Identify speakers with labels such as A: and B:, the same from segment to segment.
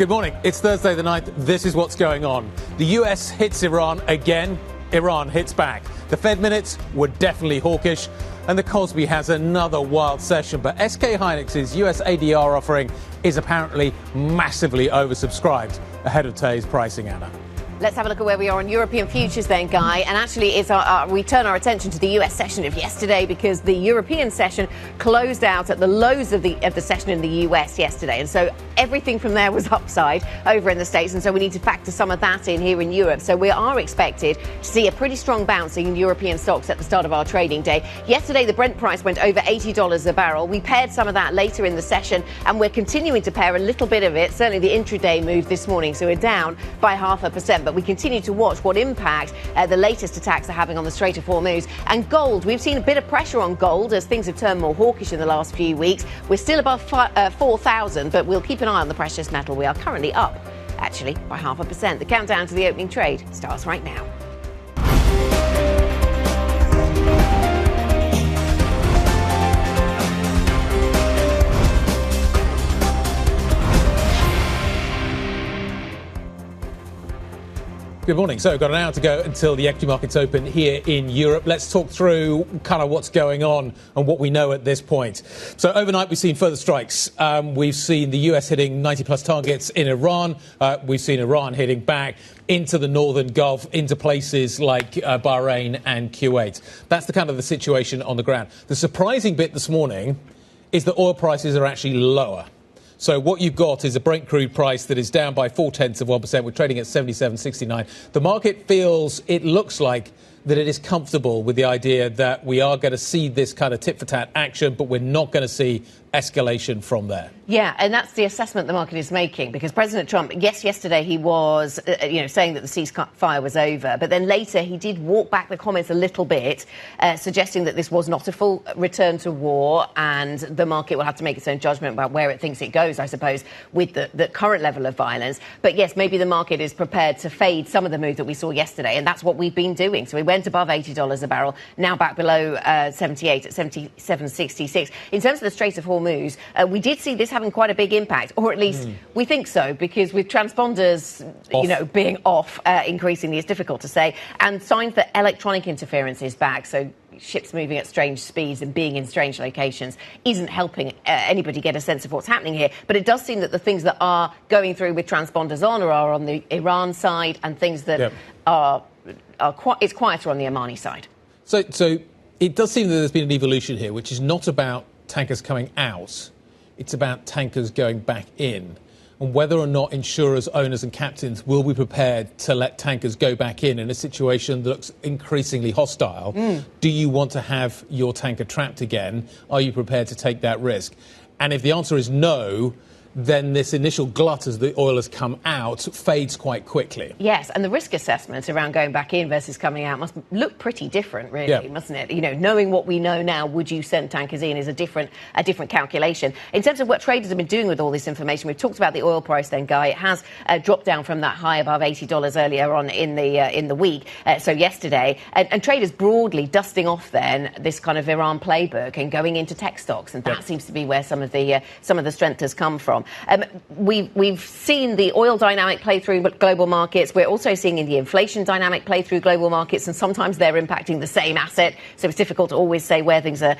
A: Good morning. It's Thursday the 9th. This is what's going on. The US hits Iran again. Iran hits back. The Fed minutes were definitely hawkish. And the Cosby has another wild session. But SK Hynix's US ADR offering is apparently massively oversubscribed ahead of today's pricing, Anna.
B: Let's have a look at where we are on European futures then, Guy. And actually, we turn our attention to the US session of yesterday because the European session closed out at the lows of the session in the US yesterday. And so everything from there was upside over in the States. And so we need to factor some of that in here in Europe. So we are expected to see a pretty strong bounce in European stocks at the start of our trading day. Yesterday, the Brent price went over $80 a barrel. We paired some of that later in the session, and we're continuing to pair a little bit of it, certainly the intraday move this morning. So we're down by 0.5%. But we continue to watch what impact the latest attacks are having on the Strait of Hormuz. And gold, we've seen a bit of pressure on gold as things have turned more hawkish in the last few weeks. We're still above 4,000, but we'll keep an eye on the precious metal. We are currently up, actually, by 0.5%. The countdown to the opening trade starts right now.
A: Good morning. So we've got an hour to go until the equity markets open here in Europe. Let's talk through kind of what's going on and what we know at this point. So overnight, we've seen further strikes. We've seen the US hitting 90-plus targets in Iran. We've seen Iran hitting back into the northern Gulf, into places like Bahrain and Kuwait. That's the kind of the situation on the ground. The surprising bit this morning is that oil prices are actually lower. So what you've got is a Brent crude price that is down by 0.4%. We're trading at 77.69. The market feels, it looks like, that it is comfortable with the idea that we are going to see this kind of tit-for-tat action, but we're not going to see escalation from there.
B: Yeah, and that's the assessment the market is making, because President Trump, yes, yesterday he was, saying that the ceasefire was over, but then later he did walk back the comments a little bit, suggesting that this was not a full return to war, and the market will have to make its own judgment about where it thinks it goes, I suppose, with the current level of violence. But yes, maybe the market is prepared to fade some of the move that we saw yesterday, and that's what we've been doing. So we went above $80 a barrel, now back below 78 at 77.66. In terms of the Strait of Hormuz, we did see this having quite a big impact, or at least we think so, because with transponders, being off increasingly, it's difficult to say, and signs that electronic interference is back. So ships moving at strange speeds and being in strange locations isn't helping anybody get a sense of what's happening here. But it does seem that the things that are going through with transponders on are on the Iran side, and things that it's quieter on the Omani side.
A: So it does seem that there's been an evolution here, which is not about tankers coming out, it's about tankers going back in, and whether or not insurers, owners and captains will be prepared to let tankers go back in a situation that looks increasingly hostile. Do you want to have your tanker trapped again? Are you prepared to take that risk? And if the answer is no, then this initial glut as the oil has come out fades quite quickly. Yes,
B: and the risk assessment around going back in versus coming out must look pretty different, really, mustn't it? Knowing what we know now, would you send tankers in is a different calculation. In terms of what traders have been doing with all this information, we've talked about the oil price then, Guy. It has dropped down from that high above $80 earlier on in the week, so yesterday. And traders broadly dusting off then this kind of Iran playbook and going into tech stocks, and that seems to be where some of the strength has come from. We've seen the oil dynamic play through global markets. We're also seeing the inflation dynamic play through global markets, and sometimes they're impacting the same asset. So it's difficult to always say where things are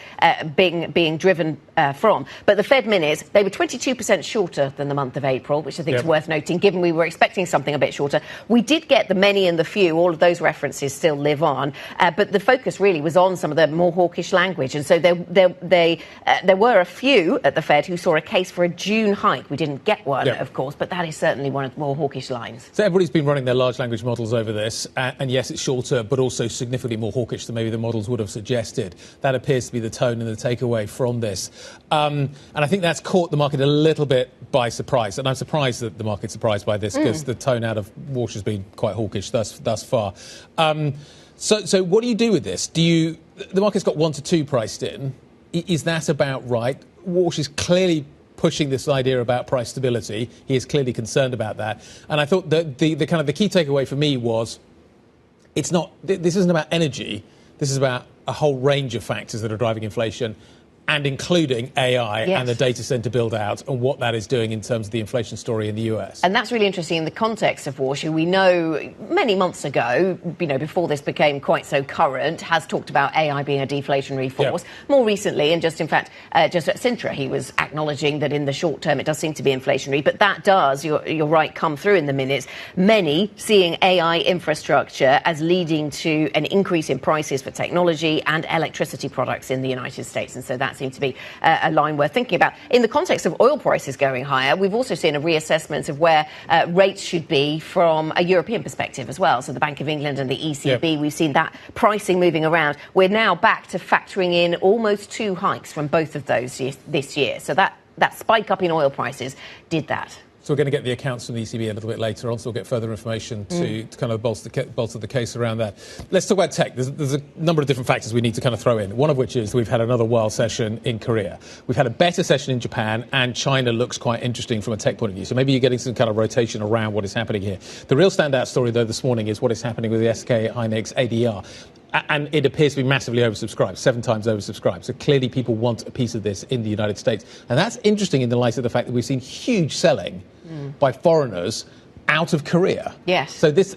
B: being driven from. But the Fed minutes, they were 22% shorter than the month of April, which I think is worth noting, given we were expecting something a bit shorter. We did get the many and the few. All of those references still live on. But the focus really was on some of the more hawkish language. And so there were a few at the Fed who saw a case for a June hike. We didn't get one, of course, but that is certainly one of the more hawkish lines.
A: So everybody's been running their large language models over this, and yes, it's shorter, but also significantly more hawkish than maybe the models would have suggested. That appears to be the tone and the takeaway from this. And I think that's caught the market a little bit by surprise. And I'm surprised that the market's surprised by this, because the tone out of Walsh has been quite hawkish thus far. So what do you do with this? The market's got 1 to 2 priced in. Is that about right? Walsh is clearly pushing this idea about price stability. He is clearly concerned about that. And I thought that the kind of the key takeaway for me was this isn't about energy. This is about a whole range of factors that are driving inflation. and including AI
B: Yes.
A: and the data center build out and what that is doing in terms of the inflation story in the US.
B: And that's really interesting in the context of Warshu. We know many months ago, before this became quite so current, has talked about AI being a deflationary force. More recently, and just at Sintra, he was acknowledging that in the short term it does seem to be inflationary. But that does, you're right, come through in the minutes. Many seeing AI infrastructure as leading to an increase in prices for technology and electricity products in the United States. And so that seemed to be a line worth thinking about. In the context of oil prices going higher, we've also seen a reassessment of where rates should be from a European perspective as well. So the Bank of England and the ECB, we've seen that pricing moving around. We're now back to factoring in almost 2 hikes from both of those this year. So that spike up in oil prices did that.
A: So we're going to get the accounts from the ECB a little bit later on, so we'll get further information to kind of bolster the case around that. Let's talk about tech. There's a number of different factors we need to kind of throw in, one of which is we've had another wild session in Korea. We've had a better session in Japan, and China looks quite interesting from a tech point of view. So maybe you're getting some kind of rotation around what is happening here. The real standout story, though, this morning is what is happening with the SK Hynix ADR. And it appears to be massively oversubscribed, 7 times oversubscribed. So clearly people want a piece of this in the United States. And that's interesting in the light of the fact that we've seen huge selling by foreigners out of Korea.
B: Yes.
A: So this...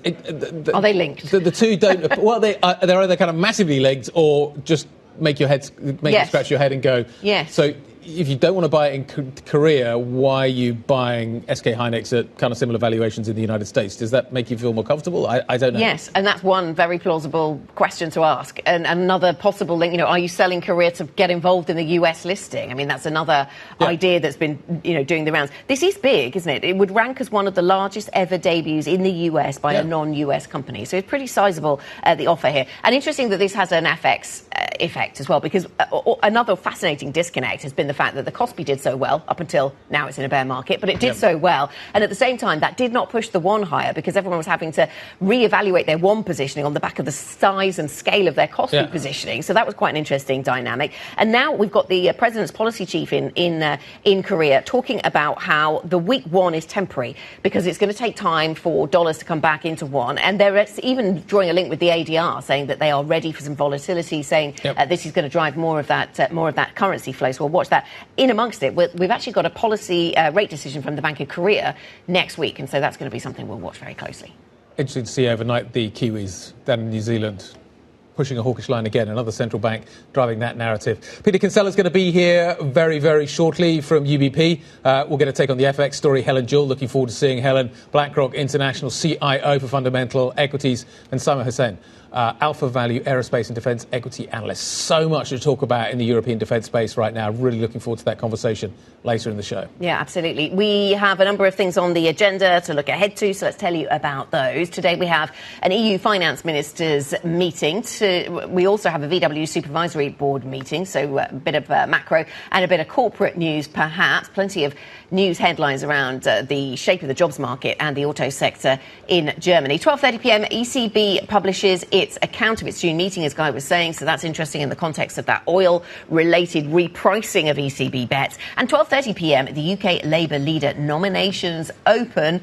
B: Are they linked?
A: The two don't... Well, they're either kind of massively linked or just make you scratch your head and go...
B: Yes.
A: So if you don't want to buy it in Korea, why are you buying SK Hynix at kind of similar valuations in the United States? Does that make you feel more comfortable? I don't know.
B: Yes, and that's one very plausible question to ask. And another possible link, are you selling Korea to get involved in the US listing? I mean, that's another idea that's been, doing the rounds. This is big, isn't it? It would rank as one of the largest ever debuts in the US by a non-US company. So it's pretty sizable, the offer here. And interesting that this has an FX effect as well, because another fascinating disconnect has been the fact that the Kospi did so well up until now. It's in a bear market, but it did so well, and at the same time that did not push the won higher because everyone was having to reevaluate their won positioning on the back of the size and scale of their Kospi positioning. So that was quite an interesting dynamic. And now we've got the president's policy chief in Korea talking about how the weak won is temporary because it's going to take time for dollars to come back into won, and they're even drawing a link with the ADR, saying that they are ready for some volatility, saying this is going to drive more of that currency flow. So we'll watch that. In amongst it, we've actually got a policy rate decision from the Bank of Korea next week, and so that's going to be something we'll watch very closely.
A: Interesting to see overnight the Kiwis down in New Zealand pushing a hawkish line again, another central bank driving that narrative. Peter Kinsella's going to be here very, very shortly from UBP. We'll get a take on the FX story. Helen Jewell, looking forward to seeing Helen. BlackRock International CIO for Fundamental Equities, and Simon Hussain, Alpha Value Aerospace and Defence Equity Analyst. So much to talk about in the European defence space right now. Really looking forward to that conversation later in the show. Yeah, absolutely. We have a number of things on the agenda to look ahead to, so let's tell you about those. Today we have an EU finance ministers meeting. We also have a VW supervisory board meeting, so a bit of macro and a bit of corporate news perhaps. Plenty of news headlines around the shape of the jobs market and the auto sector in Germany. 12:30pm, ECB publishes its account of its June meeting, as Guy was saying, so that's interesting in the context of that oil-related repricing of ECB bets. And 12:30pm, the UK Labour leader nominations open.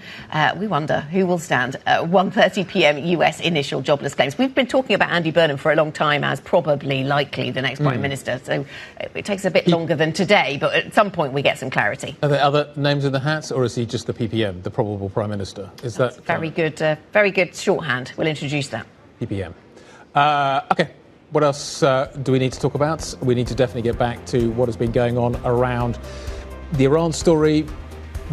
A: We wonder who will stand. 1:30pm, US initial jobless claims. We've been talking about Andy Burnham for a long time as probably likely the next Prime Minister, so it takes a bit longer than today, but at some point we get some clarity. Are there other names in the hats, or is he just the PPM, the probable Prime Minister? Is that's that very good shorthand? We'll introduce that. PPM. OK. What else do we need to talk about? We need to definitely get back to what has been going on around the Iran story,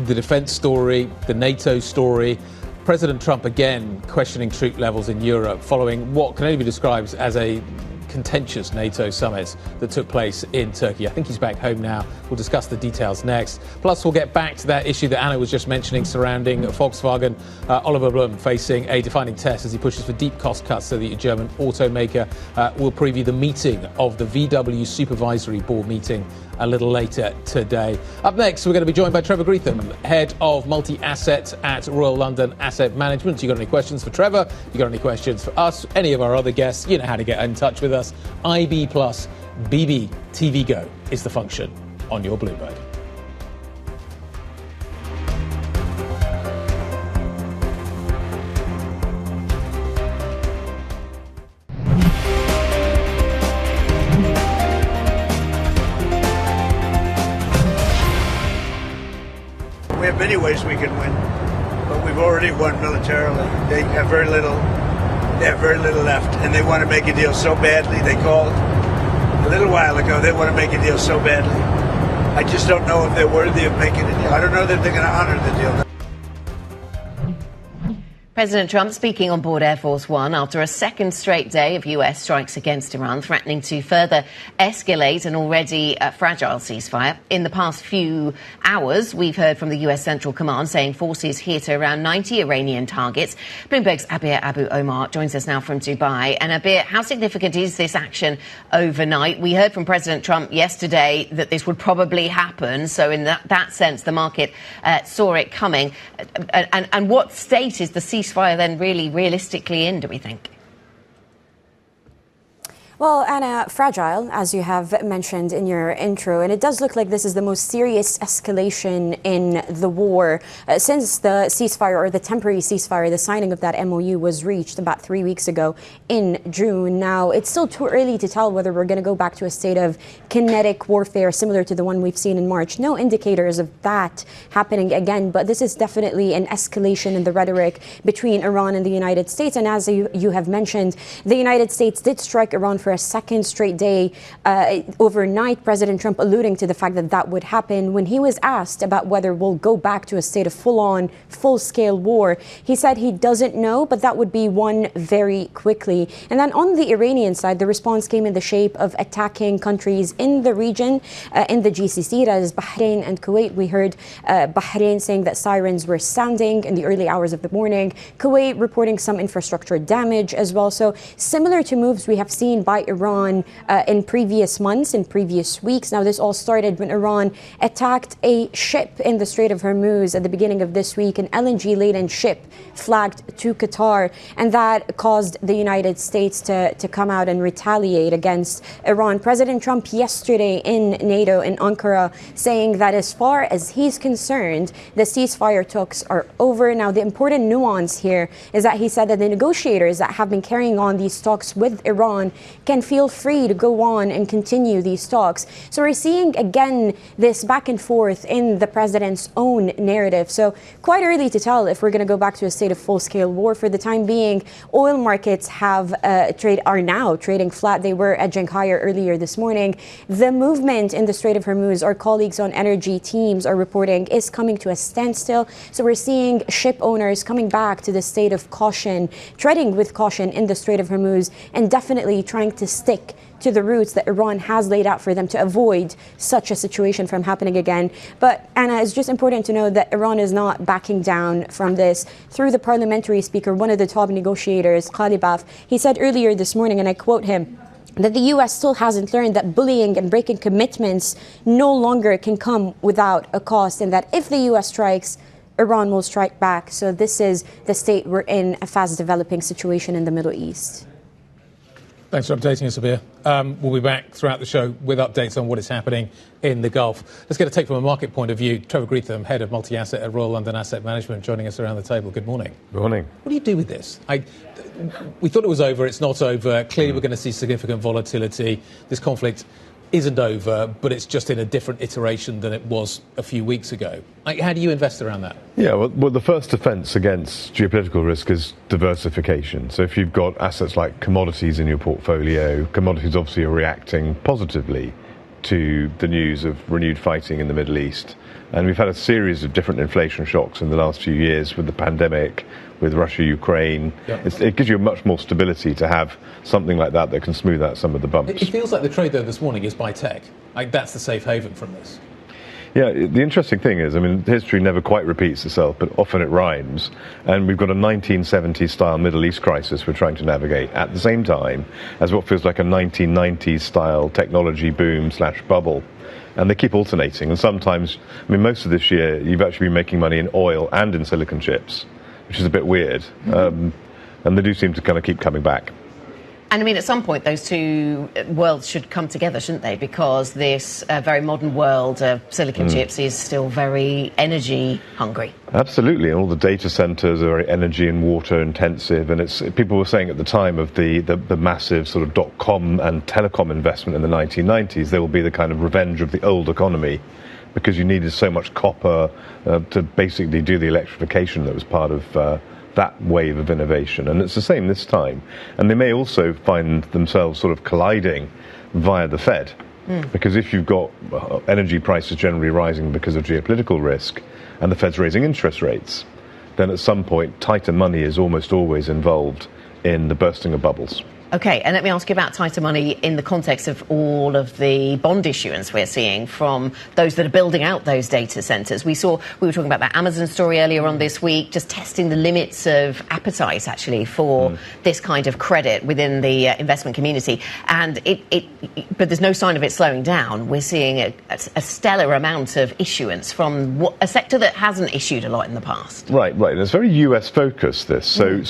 A: the defence story, the NATO story. President Trump again questioning troop levels in Europe following what can only be described as a contentious NATO summit that took place in Turkey. I think he's back home now. We'll discuss the details next. Plus, we'll get back to that issue that Anna was just mentioning surrounding Volkswagen. Oliver Blume facing a defining test as he pushes for deep cost cuts so the German automaker. We'll preview the meeting of the VW Supervisory Board meeting a little later today. Up next, we're going to be joined by Trevor Greetham, Head of Multi-Asset at Royal London Asset Management. You got any questions for Trevor? You got any questions for us? Any of our other guests? You know how to get in touch with us. IB plus BB TV Go is the function on your Bloomberg.
C: We have many ways we can win, but we've already won militarily. They have very little. They have very little left, and they want to make a deal so badly. They called a little while ago. They want to make a deal so badly. I just don't know if they're worthy of making a deal. I don't know that they're going to honor the deal.
B: President Trump speaking on board Air Force One after a second straight day of US strikes against Iran, threatening to further escalate an already fragile ceasefire. In the past few hours, we've heard from the US Central Command saying forces hit around 90 Iranian targets. Bloomberg's Abir Abu Omar joins us now from Dubai. And Abir, how significant is this action overnight? We heard from President Trump yesterday that this would probably happen. So in that sense, the market saw it coming. And what state is the ceasefire then really realistically in, do we think?
D: Well, Anna, fragile, as you have mentioned in your intro, and it does look like this is the most serious escalation in the war since the ceasefire, or the temporary ceasefire, the signing of that MOU was reached about 3 weeks ago in June. Now, it's still too early to tell whether we're going to go back to a state of kinetic warfare similar to the one we've seen in March. No indicators of that happening again, but this is definitely an escalation in the rhetoric between Iran and the United States. And as you have mentioned, the United States did strike Iran for a second straight day overnight, President Trump alluding to the fact that that would happen. When he was asked about whether we'll go back to a state of full-on, full-scale war, he said he doesn't know, but that would be one very quickly. And then on the Iranian side, the response came in the shape of attacking countries in the region, in the GCC, that is Bahrain and Kuwait. We heard Bahrain saying that sirens were sounding in the early hours of the morning, Kuwait reporting some infrastructure damage as well. So similar to moves we have seen by Iran in previous months, in previous weeks. Now, this all started when Iran attacked a ship in the Strait of Hormuz at the beginning of this week, an LNG-laden ship flagged to Qatar, and that caused the United States to come out and retaliate against Iran. President Trump yesterday in NATO, in Ankara, saying that as far as he's concerned, the ceasefire talks are over. Now, the important nuance here is that he said that the negotiators that have been carrying on these talks with Iran can feel free to go on and continue these talks. So we're seeing again this back and forth in the president's own narrative. So quite early to tell if we're going to go back to a state of full-scale war. For the time being, oil markets are now trading flat. They were edging higher earlier this morning. The movement in the Strait of Hormuz, our colleagues on energy teams are reporting, is coming to a standstill. So we're seeing ship owners coming back to the state of caution, treading with caution in the Strait of Hormuz, and definitely trying to stick to the routes that Iran has laid out for them to avoid such a situation from happening again. But Anna, it's just important to know that Iran is not backing down from this. Through the parliamentary speaker, one of the top negotiators, Khalibaf, he said earlier this morning, and I quote him, that the U.S. still hasn't learned that bullying and breaking commitments no longer can come without a cost, and that if the U.S. strikes, Iran will strike back. So this is the state we're in, a fast developing situation in the Middle East.
A: Thanks for updating us, Abir. We'll be back throughout the show with updates on what is happening in the Gulf. Let's get a take from a market point of view. Trevor Greetham, Head of Multi-Asset at Royal London Asset Management, joining us around the table. Good morning.
E: Good morning.
A: What do you do with this? We thought it was over. It's not over. Clearly, we're going to see significant volatility. This conflict isn't over, but it's just in a different iteration than it was a few weeks ago. How do you invest around that?
E: Yeah, well, the first defence against geopolitical risk is diversification. So if you've got assets like commodities in your portfolio, commodities obviously are reacting positively to the news of renewed fighting in the Middle East. And we've had a series of different inflation shocks in the last few years with the pandemic, with Russia, Ukraine. Yep. It gives you much more stability to have something like that that can smooth out some of the bumps.
A: It feels like the trade, though, this morning is by tech. That's the safe haven from this.
E: Yeah, the interesting thing is, history never quite repeats itself, but often it rhymes. And we've got a 1970s-style Middle East crisis we're trying to navigate at the same time as what feels like a 1990s-style technology boom/bubble. And they keep alternating. And sometimes, most of this year, you've actually been making money in oil and in silicon chips, which is a bit weird. And they do seem to kind of keep coming back.
B: And at some point, those two worlds should come together, shouldn't they? Because this very modern world of silicon chips is still very energy hungry.
E: Absolutely. And all the data centers are very energy and water intensive. And people were saying at the time of the massive sort of .com and telecom investment in the 1990s, there will be the kind of revenge of the old economy. because you needed so much copper to basically do the electrification that was part of that wave of innovation. And it's the same this time. And they may also find themselves sort of colliding via the Fed, because if you've got energy prices generally rising because of geopolitical risk and the Fed's raising interest rates, then at some point tighter money is almost always involved in the bursting of bubbles.
B: OK, and let me ask you about tighter money in the context of all of the bond issuance we're seeing from those that are building out those data centres. We were talking about that Amazon story earlier on this week, just testing the limits of appetite, actually, for this kind of credit within the investment community. And but there's no sign of it slowing down. We're seeing a stellar amount of issuance from a sector that hasn't issued a lot in the past.
E: Right. It's very US focused, this. So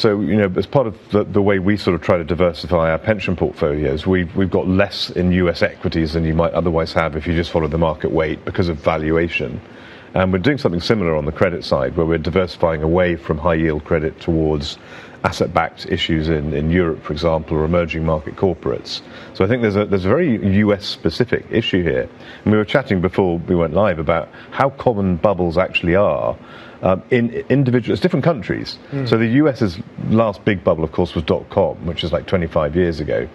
E: as part of the way we sort of try to diversify our pension portfolios, we've got less in US equities than you might otherwise have if you just follow the market weight because of valuation. And we're doing something similar on the credit side, where we're diversifying away from high yield credit towards asset-backed issues in Europe, for example, or emerging market corporates. So I think there's a very US-specific issue here. And we were chatting before we went live about how common bubbles actually are in individuals, different countries. So the US's last big bubble, of course, was .com, which is like 25 years ago.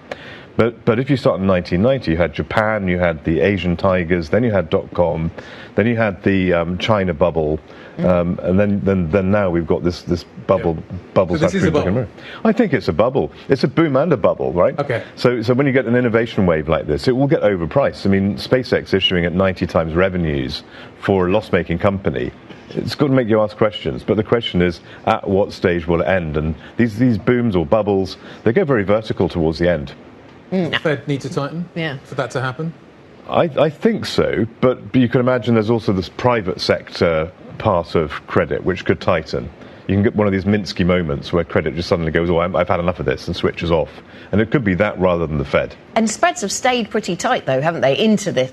E: But if you start in 1990, you had Japan, you had the Asian tigers, then you had .com, then you had the China bubble, and then now we've got this bubble.
A: So this is a bubble?
E: I think it's a bubble. It's a boom and a bubble, right? Okay. So when you get an innovation wave like this, it will get overpriced. I mean, SpaceX issuing at 90 times revenues for a loss-making company, it's got to make you ask questions. But the question is, at what stage will it end? And these booms or bubbles, they go very vertical towards the end.
A: Does the Fed need to tighten for that to happen?
E: I think so, but you can imagine there's also this private sector part of credit which could tighten. You can get one of these Minsky moments where credit just suddenly goes, I've had enough of this, and switches off. And it could be that rather than the Fed.
B: And spreads have stayed pretty tight, though, haven't they,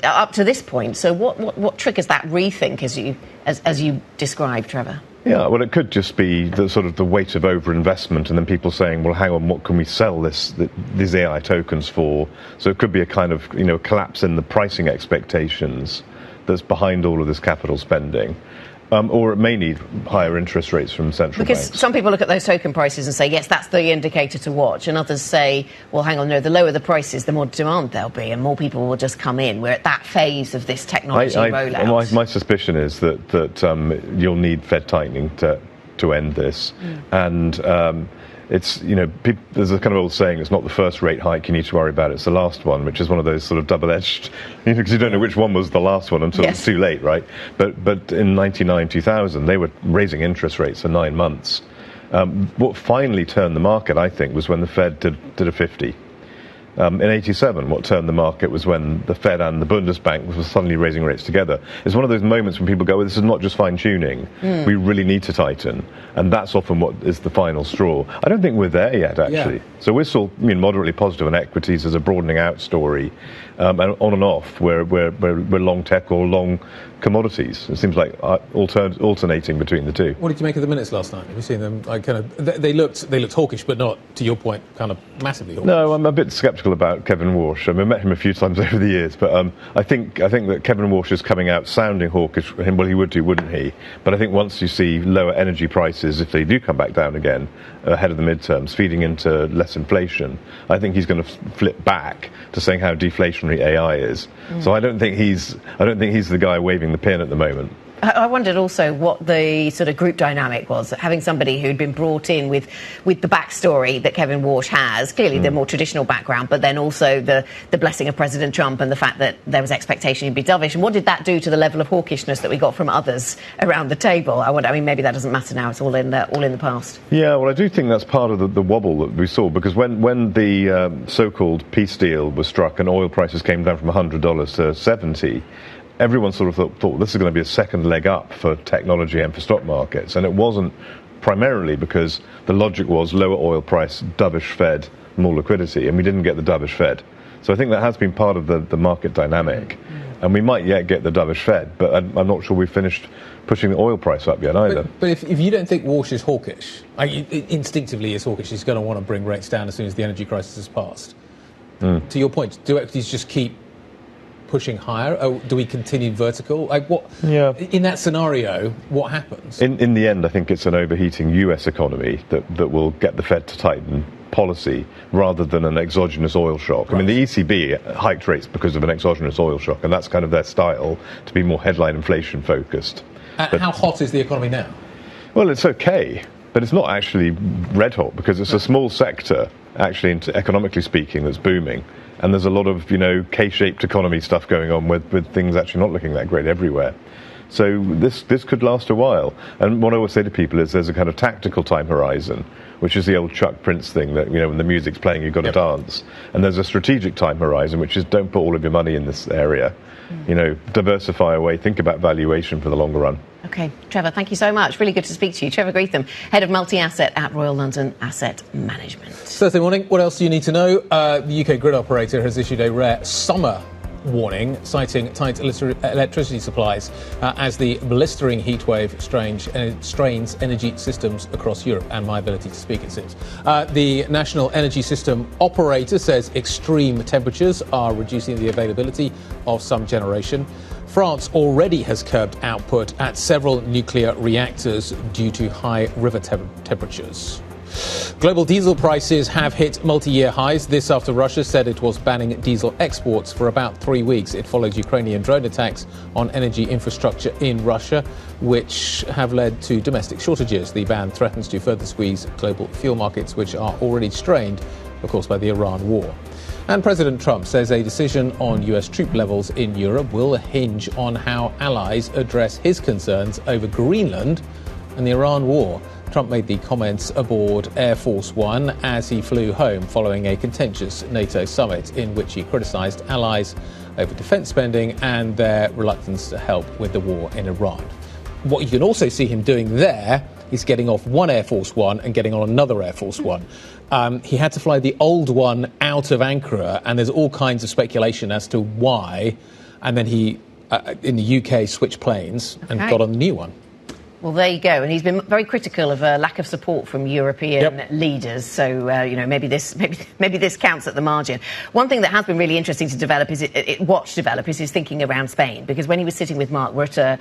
B: up to this point? So what triggers that rethink as you described, Trevor?
E: Yeah, well, it could just be the sort of the weight of overinvestment, and then people saying, well, hang on, what can we sell these AI tokens for? So it could be a kind of collapse in the pricing expectations that's behind all of this capital spending. Or it may need higher interest rates from central banks.
B: Because some people look at those token prices and say, yes, that's the indicator to watch. And others say, well, hang on, no, the lower the prices, the more demand there'll be and more people will just come in. We're at that phase of this technology rollout. My
E: suspicion is that you'll need Fed tightening to end this. And it's, there's a kind of old saying, it's not the first rate hike you need to worry about, it's the last one, which is one of those sort of double-edged, because you don't know which one was the last one until it's too late, right? But in 1999, 2000, they were raising interest rates for 9 months. What finally turned the market, I think, was when the Fed did a 50. In 87, what turned the market was when the Fed and the Bundesbank were suddenly raising rates together. It's one of those moments when people go, well, this is not just fine-tuning. We really need to tighten. And that's often what is the final straw. I don't think we're there yet, actually. Yeah. So we're still moderately positive on equities as a broadening out story. And on and off, we're long tech or long commodities. It seems like alternating between the two.
A: What did you make of the minutes last night? Have you seen them? They looked hawkish, but not, to your point, kind of massively hawkish.
E: No, I'm a bit sceptical about Kevin Walsh. I met him a few times over the years, but I think that Kevin Walsh is coming out sounding hawkish. Well, he would do, wouldn't he? But I think once you see lower energy prices, if they do come back down again ahead of the midterms, feeding into less inflation, I think he's going to flip back to saying how deflationary AI is. So I don't think he's the guy waving the pin at the moment.
B: I wondered also what the sort of group dynamic was, having somebody who'd been brought in with the backstory that Kevin Walsh has, clearly the more traditional background, but then also the blessing of President Trump and the fact that there was expectation he'd be dovish. And what did that do to the level of hawkishness that we got from others around the table? I mean, maybe that doesn't matter now. It's all in the past. Yeah,
E: well, I do think that's part of the wobble that we saw, because when the so-called peace deal was struck and oil prices came down from $100 to $70, everyone sort of thought this is going to be a second leg up for technology and for stock markets. And it wasn't primarily because the logic was lower oil price, dovish Fed, more liquidity, and we didn't get the dovish Fed. So I think that has been part of the market dynamic. And we might yet get the dovish Fed, but I'm not sure we've finished pushing the oil price up yet either.
A: But if you don't think Walsh is hawkish, instinctively is hawkish, he's going to want to bring rates down as soon as the energy crisis has passed. To your point, do equities just keep pushing higher? Do we continue vertical? Like what?
E: Yeah.
A: In that scenario, what happens?
E: In the end, I think it's an overheating US economy that will get the Fed to tighten policy rather than an exogenous oil shock. Right. I mean, the ECB hiked rates because of an exogenous oil shock, and that's kind of their style, to be more headline inflation focused.
A: How hot is the economy now?
E: Well, it's okay, but it's not actually red hot because it's a small sector, actually, economically speaking, that's booming. And there's a lot of, K-shaped economy stuff going on with things actually not looking that great everywhere. So this could last a while. And what I always say to people is there's a kind of tactical time horizon, which is the old Chuck Prince thing that, when the music's playing, you've got to dance. And there's a strategic time horizon, which is don't put all of your money in this area. Diversify away, think about valuation for the longer run.
B: OK, Trevor, thank you so much. Really good to speak to you. Trevor Greetham, Head of Multi-Asset at Royal London Asset Management.
A: Thursday morning, what else do you need to know? The UK grid operator has issued a rare summer warning, citing tight electricity supplies as the blistering heatwave strains energy systems across Europe, and my ability to speak, it seems. The National Energy System Operator says extreme temperatures are reducing the availability of some generation. France already has curbed output at several nuclear reactors due to high river temperatures. Global diesel prices have hit multi-year highs. This after Russia said it was banning diesel exports for about 3 weeks. It follows Ukrainian drone attacks on energy infrastructure in Russia, which have led to domestic shortages. The ban threatens to further squeeze global fuel markets, which are already strained, of course, by the Iran war. And President Trump says a decision on US troop levels in Europe will hinge on how allies address his concerns over Greenland and the Iran war. Trump made the comments aboard Air Force One as he flew home following a contentious NATO summit in which he criticised allies over defence spending and their reluctance to help with the war in Iran. What you can also see him doing there is getting off one Air Force One and getting on another Air Force One. He had to fly the old one out of Ankara, and there's all kinds of speculation as to why. And then he, in the UK, switched planes and got on the new one.
B: Well, there you go. And he's been very critical of a lack of support from European leaders. So, maybe this counts at the margin. One thing that has been really interesting to watch develop is his thinking around Spain. Because when he was sitting with Mark Rutte,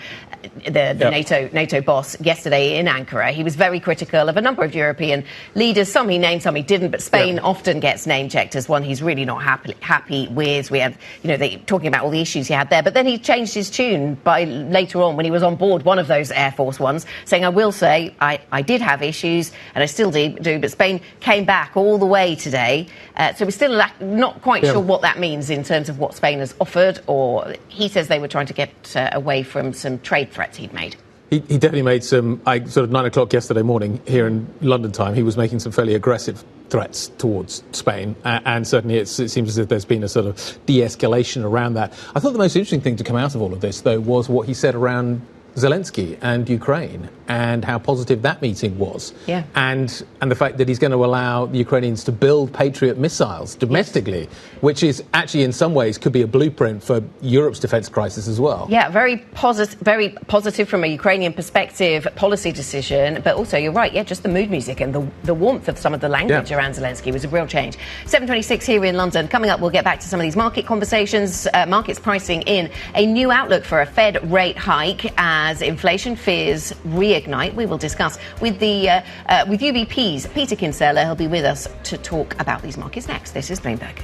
B: the NATO boss, yesterday in Ankara, he was very critical of a number of European leaders. Some he named, some he didn't. But Spain often gets name-checked as one he's really not happy with. We have, they talking about all the issues he had there. But then he changed his tune by later on when he was on board one of those Air Force Ones, saying, I will say, I did have issues, and I still do, but Spain came back all the way today. So we're still not quite sure what that means in terms of what Spain has offered, or he says they were trying to get away from some trade threats he'd made.
A: He definitely made some, sort of 9 o'clock yesterday morning here in London time, he was making some fairly aggressive threats towards Spain, and certainly it seems as if there's been a sort of de-escalation around that. I thought the most interesting thing to come out of all of this, though, was what he said around Zelensky and Ukraine and how positive that meeting was. Yeah. And the fact that he's going to allow the Ukrainians to build Patriot missiles domestically, which is actually in some ways could be a blueprint for Europe's defence crisis as well. Yeah, very positive from a Ukrainian perspective policy decision, but also you're right, just the mood music and the warmth of some of the language around Zelensky was a real change. 7:26 here in London. Coming up, we'll get back to some of these market conversations, markets pricing in a new outlook for a Fed rate hike as inflation fears reignite. We will discuss with UBP's Peter Kinsella. He'll be with us to talk about these markets next. This is Bloomberg.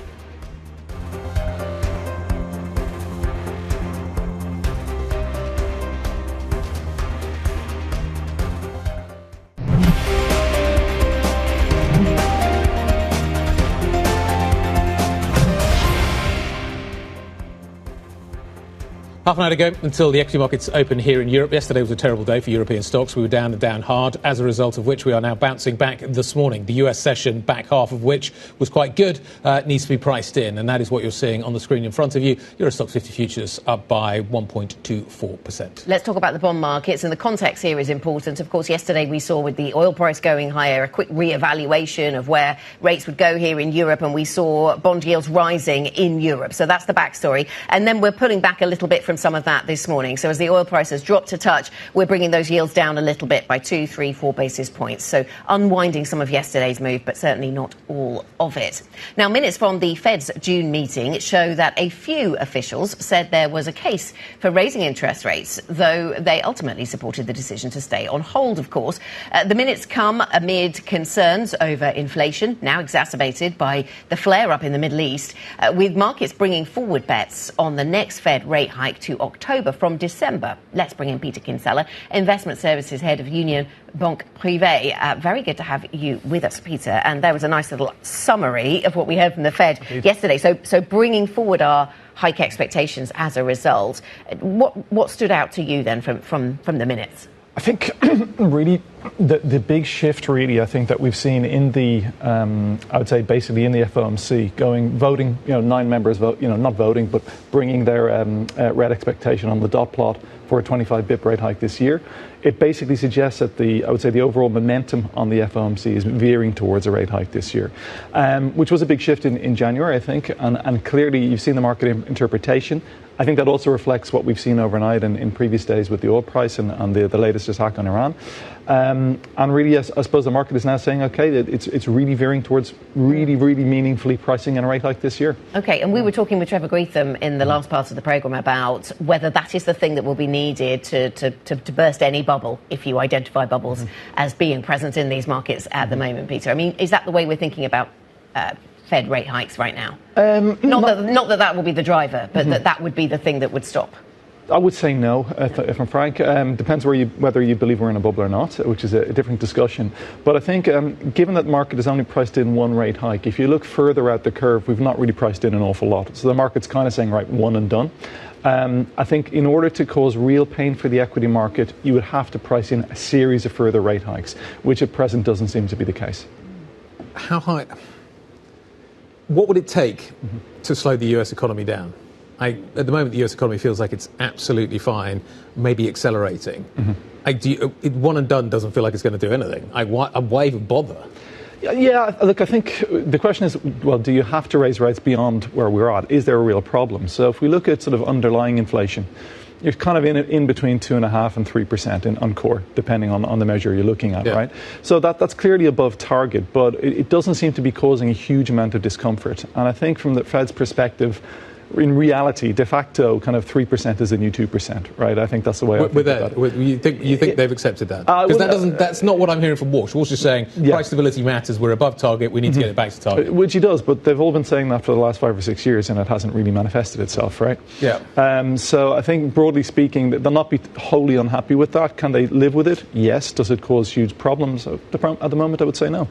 A: Half an hour to go until the equity markets open here in Europe. Yesterday was a terrible day for European stocks. We were down and down hard, as a result of which we are now bouncing back this morning. The US session, back half of which was quite good, needs to be priced in. And that is what you're seeing on the screen in front of you. Euro Stoxx 50 futures up by 1.24%. Let's talk about the bond markets. And the context here is important. Of course, yesterday we saw with the oil price going higher, a quick re-evaluation of where rates would go here in Europe. And we saw bond yields rising in Europe. So that's the backstory. And then we're pulling back a little bit from
B: from some of that this morning. So as the oil prices drop to touch, we're bringing those yields down a little bit by 2, 3, 4 basis points. So unwinding some of yesterday's move, but certainly not all of it. Now, minutes from the Fed's June meeting show that a few officials said there was a case for raising interest rates, though they ultimately supported the decision to stay on hold, of course. The minutes come amid concerns over inflation, now exacerbated by the flare-up in the Middle East, with markets bringing forward bets on the next Fed rate hike to October from December. Let's bring in Peter Kinsella, Investment Services Head of Union Banque Privée. Very good to have you with us, Peter. And there was a nice little summary of what we heard from the Fed yesterday. So bringing forward our hike expectations as a result. What stood out to you then from the minutes?
F: I think really the big shift really I think that we've seen in the I would say basically in the FOMC voting 9 members vote not voting but bringing their red expectation on the dot plot for a 25 bip rate hike this year. It basically suggests that the overall momentum on the FOMC is veering towards a rate hike this year, which was a big shift in January, I think, and clearly you've seen the market interpretation. I think that also reflects what we've seen overnight and in previous days with the oil price and the latest attack on Iran. And really, yes, I suppose the market is now saying, okay, it's really veering towards really meaningfully pricing in a rate hike this year.
B: Okay, and we were talking with Trevor Greetham in the last part of the programme about whether that is the thing that will be needed to burst any bubble, if you identify bubbles as being present in these markets at the moment, Peter. I mean, is that the way we're thinking about Fed rate hikes right now? Not that will be the driver, but that would be the thing that would stop.
F: I would say no, if I'm frank. Depends whether you believe we're in a bubble or not, which is a different discussion. But I think given that the market has only priced in one rate hike, if you look further out the curve, we've not really priced in an awful lot. So the market's kind of saying, right, one and done. I think in order to cause real pain for the equity market, you would have to price in a series of further rate hikes, which at present doesn't seem to be the case.
A: How high? What would it take to slow the US economy down? At the moment, the US economy feels like it's absolutely fine, maybe accelerating. One and done doesn't feel like it's going to do anything. Why even bother?
F: Yeah, look, I think the question is, well, do you have to raise rates beyond where we're at? Is there a real problem? So if we look at sort of underlying inflation, you're kind of in between 2.5% and 3% on core, depending on the measure you're looking at, right? So that's clearly above target, but it doesn't seem to be causing a huge amount of discomfort. And I think from the Fed's perspective, in reality, de facto, kind of 3% is the new 2%, right? I think that's the way I think about it.
A: You think they've accepted that? Because that's not what I'm hearing from Walsh. Walsh is saying price stability matters, we're above target, we need to get it back to target.
F: Which he does, but they've all been saying that for the last 5 or 6 years, and it hasn't really manifested itself, right?
A: Yeah.
F: So I think, broadly speaking, they'll not be wholly unhappy with that. Can they live with it? Yes. Does it cause huge problems? At the moment, I would say no.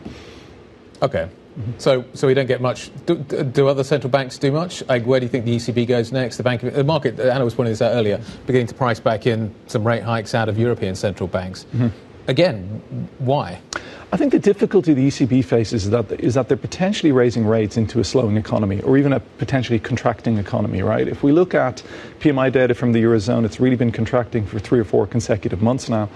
A: Okay. So we don't get much. Do other central banks do much? Where do you think the ECB goes next? The market, Anna was pointing this out earlier, beginning to price back in some rate hikes out of European central banks. Again, why?
F: I think the difficulty the ECB faces is that they're potentially raising rates into a slowing economy or even a potentially contracting economy, right? If we look at PMI data from the Eurozone, it's really been contracting for 3 or 4 consecutive months now.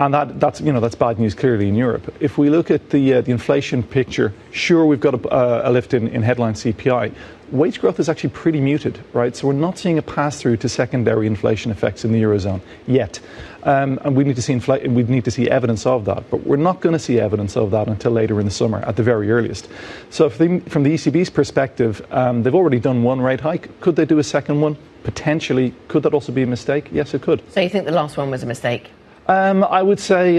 F: And that's bad news clearly in Europe. If we look at the inflation picture, sure, we've got a lift in headline CPI. Wage growth is actually pretty muted, right? So we're not seeing a pass-through to secondary inflation effects in the Eurozone yet. And we need to see evidence of that. But we're not going to see evidence of that until later in the summer, at the very earliest. So from the ECB's perspective, they've already done one rate hike. Could they do a second one? Potentially. Could that also be a mistake? Yes, it could.
B: So you think the last one was a mistake?
F: I would say,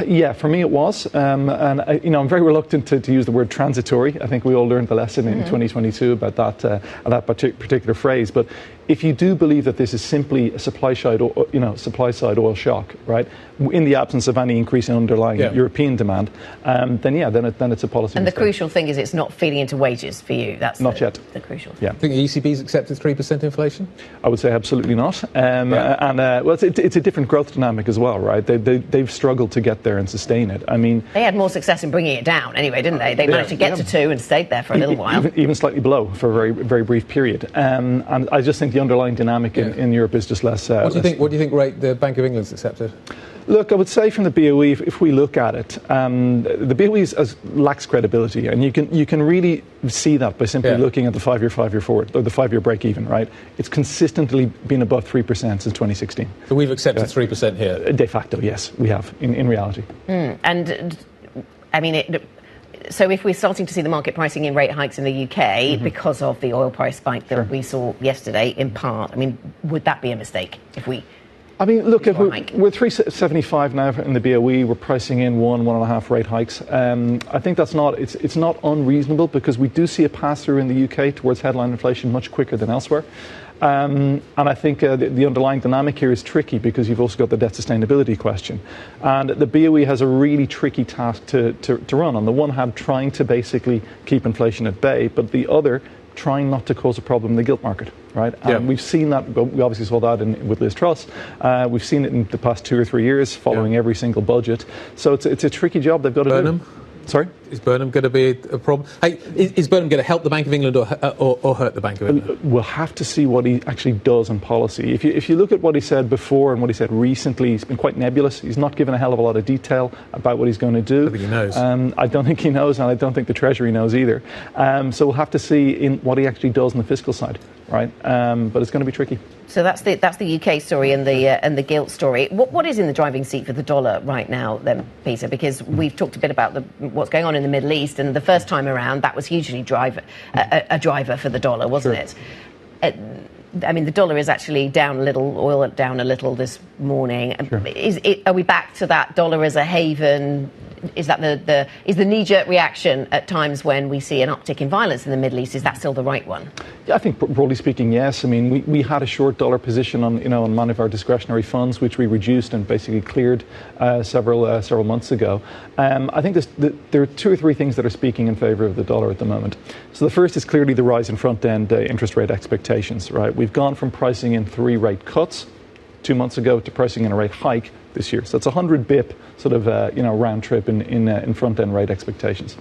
F: yeah, for me it was. And I'm very reluctant to use the word transitory. I think we all learned the lesson in 2022 about that particular phrase. But if you do believe that this is simply a supply side oil shock, right, in the absence of any increase in underlying European demand, then it's a policy
B: And
F: mistake.
B: the crucial thing is it's not feeding into wages for you. That's
F: not yet
B: the crucial thing.
F: Yeah.
A: I think the ECB's accepted 3% inflation?
F: I would say absolutely not. It's a different growth dynamic as well, right? They've struggled to get there and sustain it. I mean,
B: they had more success in bringing it down anyway, didn't they? They managed to get to 2 and stayed there for a little while.
F: Even slightly below for a very, very brief period. And I just think the underlying dynamic in Europe is just less.
A: What do you think rate the Bank of England's accepted?
F: Look, I would say from the BOE, if we look at it, the BOE lacks credibility, and you can really see that by simply looking at the 5-year forward, or the 5-year break-even, right? It's consistently been above 3% since 2016.
A: So we've accepted 3% here?
F: De facto, yes, we have, in reality.
B: And, I mean, so if we're starting to see the market pricing in rate hikes in the UK because of the oil price spike that we saw yesterday, in part, I mean, would that be a mistake if we...
F: I mean, look, if we're 375 now in the BOE. We're pricing in 1.5 rate hikes. I think that's not it's not unreasonable, because we do see a pass through in the UK towards headline inflation much quicker than elsewhere. And I think the underlying dynamic here is tricky, because you've also got the debt sustainability question. And the BOE has a really tricky task to run. On the one hand, trying to basically keep inflation at bay, but the other, trying not to cause a problem in the gilt market, right? And we've seen that. We obviously saw that with Liz Truss. We've seen it in the past 2 or 3 years, following every single budget. So it's a tricky job they've got to do. Sorry?
A: Is Burnham going to be a problem? Hey, is Burnham going to help the Bank of England or hurt the Bank of England?
F: We'll have to see what he actually does in policy. If you look at what he said before and what he said recently, he's been quite nebulous. He's not given a hell of a lot of detail about what he's going to do.
A: I don't think he knows.
F: I don't think he knows, and I don't think the Treasury knows either. So we'll have to see in what he actually does on the fiscal side, right? But it's going to be tricky.
B: So that's the UK story and the gilt story. What is in the driving seat for the dollar right now, then, Peter? Because we've talked a bit about what's going on in the Middle East, and the first time around that was hugely a driver for the dollar, wasn't it? I mean, the dollar is actually down a little, oil down a little this morning. Are we back to that dollar as a haven? Is that the knee-jerk reaction at times when we see an uptick in violence in the Middle East? Is that still the right one?
F: Yeah, I think broadly speaking, yes. I mean, we had a short dollar position on many of our discretionary funds, which we reduced and basically cleared several months ago. I think there are 2 or 3 things that are speaking in favour of the dollar at the moment. So the first is clearly the rise in front-end interest rate expectations. Right, we've gone from pricing in 3 rate cuts 2 months ago to pricing in a rate hike this year. So it's a 100 bip sort of round trip in front-end rate expectations.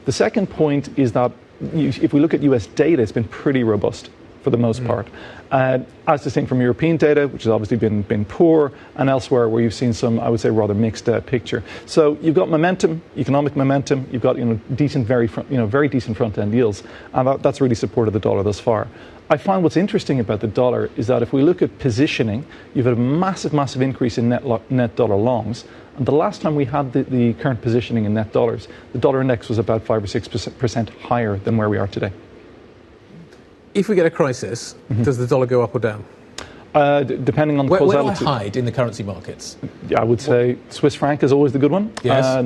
F: The second point is that if we look at US data, it's been pretty robust for the most part, as distinct from European data, which has obviously been poor, and elsewhere where you've seen some, I would say, rather mixed picture. So you've got momentum, economic momentum. You've got decent, very decent front-end yields, and that's really supported the dollar thus far. I find what's interesting about the dollar is that if we look at positioning, you've had a massive increase in net dollar longs. And the last time we had the current positioning in net dollars, the dollar index was about 5 or 6% higher than where we are today.
A: If we get a crisis, does the dollar go up or down?
F: Depending on the causality.
A: Where do I hide in the currency markets?
F: Yeah, I would say Swiss franc is always the good one,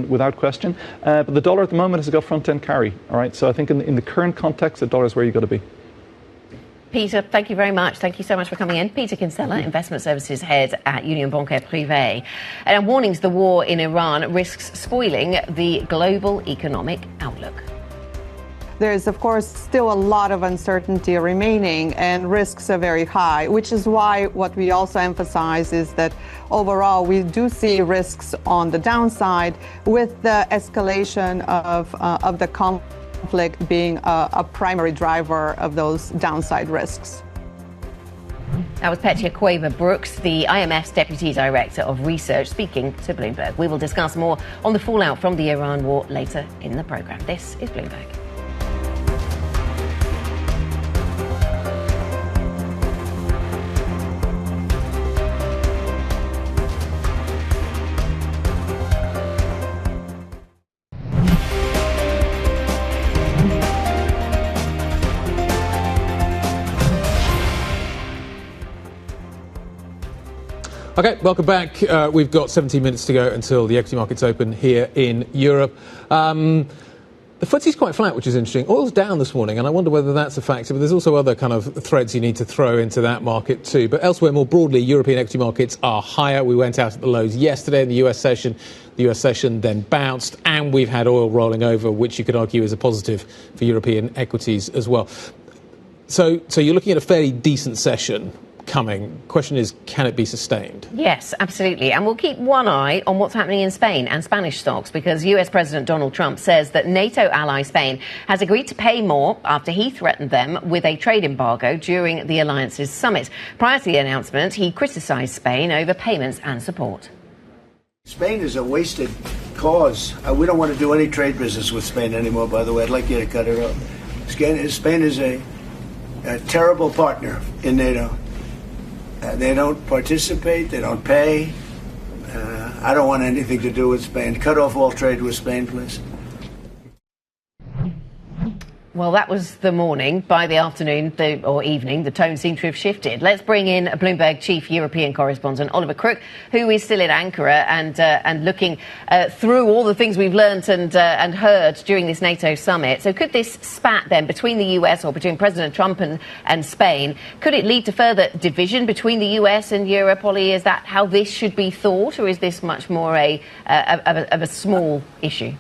F: without question. But the dollar at the moment has got front-end carry. All right, so I think in the current context, the dollar is where you've got to be.
B: Peter, thank you very much. Thank you so much for coming in. Peter Kinsella, Investment Services Head at Union Bancaire Privée. And warnings the war in Iran risks spoiling the global economic outlook.
G: There's, of course, still a lot of uncertainty remaining, and risks are very high, which is why what we also emphasize is that overall we do see risks on the downside, with the escalation of the conflict being a primary driver of those downside risks.
B: That was Petya Cueva-Brooks, the IMF's Deputy Director of Research, speaking to Bloomberg. We will discuss more on the fallout from the Iran war later in the programme. This is Bloomberg.
A: Okay, welcome back. We've got 17 minutes to go until the equity markets open here in Europe. The FTSE's quite flat, which is interesting. Oil's down this morning, and I wonder whether that's a factor, but there's also other kind of threads you need to throw into that market too. But elsewhere, more broadly, European equity markets are higher. We went out at the lows yesterday in the US session. The US session then bounced, and we've had oil rolling over, which you could argue is a positive for European equities as well. So you're looking at a fairly decent session coming. Question is, can it be sustained?
B: Yes, absolutely. And we'll keep one eye on what's happening in Spain and Spanish stocks, because US President Donald Trump says that NATO ally Spain has agreed to pay more after he threatened them with a trade embargo during the alliance's summit. Prior to the announcement, he criticised Spain over payments and support.
C: Spain is a wasted cause. We don't want to do any trade business with Spain anymore, by the way. I'd like you to cut it off. Spain is a terrible partner in NATO. They don't participate. They don't pay. I don't want anything to do with Spain. Cut off all trade with Spain, please.
B: Well, that was the morning. By the afternoon or evening, the tone seemed to have shifted. Let's bring in a Bloomberg chief European correspondent, Oliver Crook, who is still in Ankara and looking through all the things we've learnt and heard during this NATO summit. So could this spat then between the US or between President Trump and Spain, could it lead to further division between the US and Europe, Ollie? Is that how this should be thought, or is this much more of a small issue?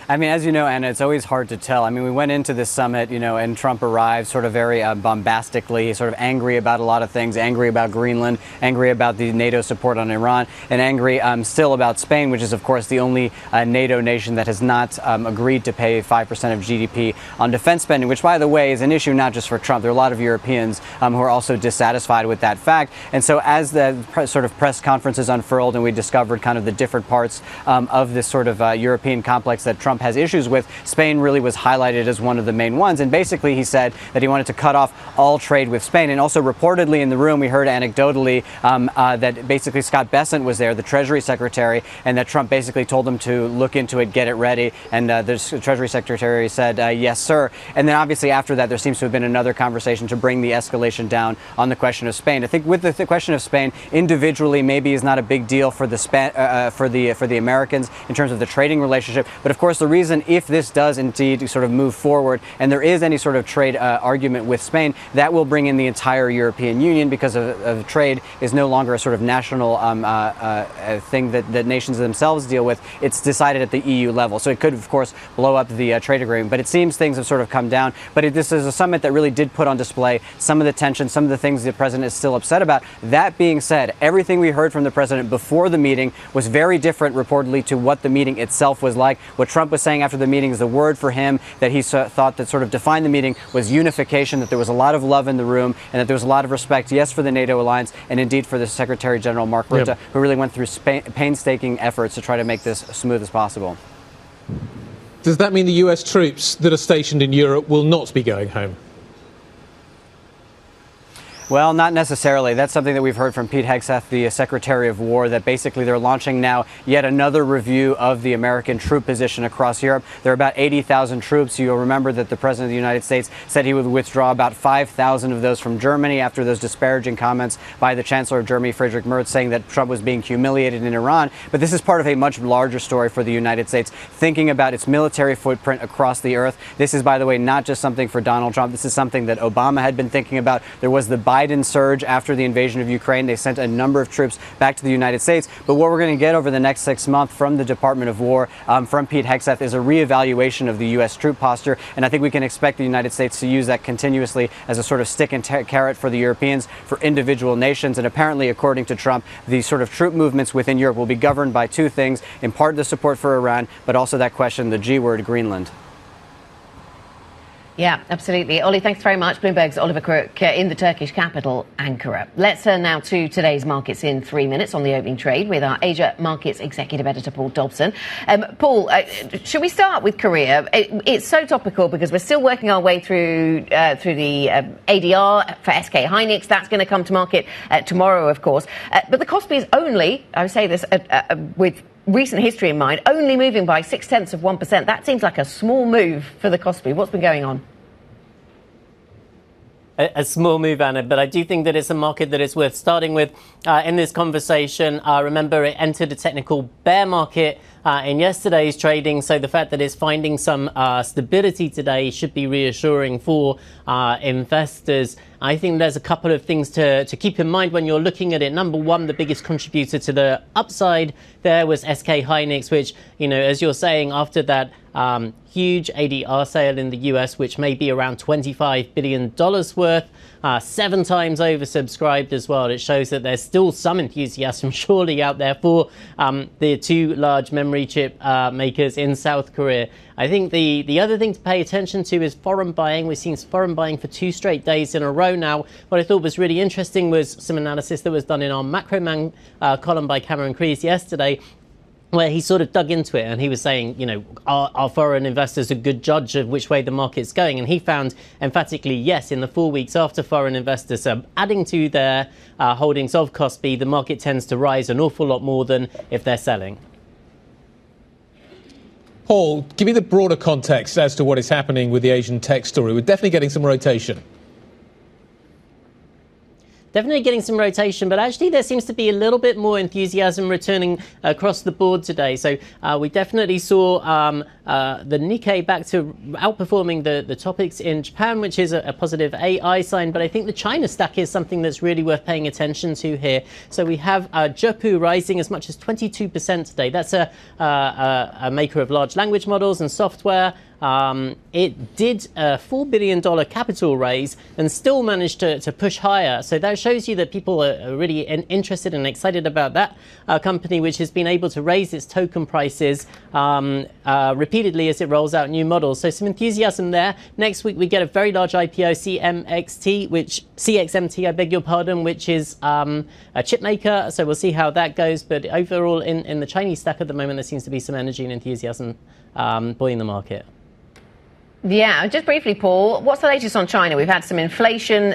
H: I mean, as you know, Anna, it's always hard to tell. I mean, we went into this summit, and Trump arrived sort of very bombastically, sort of angry about a lot of things, angry about Greenland, angry about the NATO support on Iran, and angry still about Spain, which is, of course, the only NATO nation that has not agreed to pay 5% of GDP on defense spending, which, by the way, is an issue not just for Trump. There are a lot of Europeans who are also dissatisfied with that fact. And so as the sort of press conferences unfurled and we discovered kind of the different parts of this sort of European complex that Trump has issues with, Spain really was highlighted as one of the main ones. And basically he said that he wanted to cut off all trade with Spain. And also reportedly in the room, we heard anecdotally that basically Scott Bessent was there, the Treasury Secretary, and that Trump basically told him to look into it, get it ready. And the Treasury Secretary said, yes, sir. And then obviously after that, there seems to have been another conversation to bring the escalation down on the question of Spain. I think with the question of Spain, individually maybe is not a big deal for the Americans in terms of the trading relationship. But of course, the reason if this does indeed sort of move forward and there is any sort of trade argument with Spain, that will bring in the entire European Union, because of trade is no longer a sort of national thing that nations themselves deal with. It's decided at the EU level. So it could, of course, blow up the trade agreement. But it seems things have sort of come down. But this is a summit that really did put on display some of the tension, some of the things the president is still upset about. That being said, everything we heard from the president before the meeting was very different, reportedly, to what the meeting itself was like. What Trump was saying after the meeting is the word for him that he thought that sort of defined the meeting was unification, that there was a lot of love in the room and that there was a lot of respect, yes, for the NATO alliance and indeed for the Secretary General Mark Rutte, who really went through painstaking efforts to try to make this as smooth as possible.
A: Does that mean the US troops that are stationed in Europe will not be going home?
H: Well, not necessarily. That's something that we've heard from Pete Hegseth, the Secretary of War, that basically they're launching now yet another review of the American troop position across Europe. There are about 80,000 troops. You'll remember that the President of the United States said he would withdraw about 5,000 of those from Germany after those disparaging comments by the Chancellor of Germany, Friedrich Merz, saying that Trump was being humiliated in Iran. But this is part of a much larger story for the United States, thinking about its military footprint across the earth. This is, by the way, not just something for Donald Trump. This is something that Obama had been thinking about. There was the Biden surge after the invasion of Ukraine. They sent a number of troops back to the United States. But what we're going to get over the next 6 months from the Department of War, from Pete Hegseth, is a reevaluation of the U.S. troop posture. And I think we can expect the United States to use that continuously as a sort of stick and carrot for the Europeans, for individual nations. And apparently, according to Trump, the sort of troop movements within Europe will be governed by two things: in part the support for Iran, but also that question, the G word, Greenland.
B: Yeah, absolutely. Ollie, thanks very much. Bloomberg's Oliver Crook in the Turkish capital, Ankara. Let's turn now to today's markets in 3 minutes on the opening trade with our Asia Markets Executive Editor, Paul Dobson. Paul, should we start with Korea? It's so topical because we're still working our way through the ADR for SK Hynix. That's going to come to market tomorrow, of course. But the Kospi is only, I would say this with recent history in mind, only moving by 0.6%. That seems like a small move for the Kospi. What's been going on?
I: A small move, Anna, but I do think that it's a market that is worth starting with in this conversation. Remember, it entered a technical bear market in yesterday's trading, so the fact that it's finding some stability today should be reassuring for investors. I think there's a couple of things to keep in mind when you're looking at it. Number one, the biggest contributor to the upside there was SK Hynix, which, as you're saying, after that huge ADR sale in the US, which may be around $25 billion worth. 7 times oversubscribed as well. It shows that there's still some enthusiasm surely out there for the 2 large memory chip makers in South Korea. I think the other thing to pay attention to is foreign buying. We've seen foreign buying for 2 straight days in a row now. What I thought was really interesting was some analysis that was done in our Macro Man column by Cameron Crees yesterday, where he sort of dug into it and he was saying, you know, are foreign investors a good judge of which way the market's going? And he found emphatically, yes, in the 4 weeks after foreign investors are adding to their holdings of Kospi, the market tends to rise an awful lot more than if they're selling.
A: Paul, give me the broader context as to what is happening with the Asian tech story. We're definitely getting some rotation.
I: Definitely getting some rotation, but actually there seems to be a little bit more enthusiasm returning across the board today. So we definitely saw the Nikkei back to outperforming the topics in Japan, which is a positive AI sign. But I think the China stack is something that's really worth paying attention to here. So we have Zhepu rising as much as 22% today. That's a maker of large language models and software. It did a $4 billion capital raise and still managed to push higher. So that shows you that people are really interested and excited about that company, which has been able to raise its token prices repeatedly as it rolls out new models. So some enthusiasm there. Next week, we get a very large IPO, CXMT, I beg your pardon, which is a chip maker. So we'll see how that goes. But overall, in the Chinese stack at the moment, there seems to be some energy and enthusiasm buoying the market.
B: Yeah, just briefly, Paul, what's the latest on China? We've had some inflation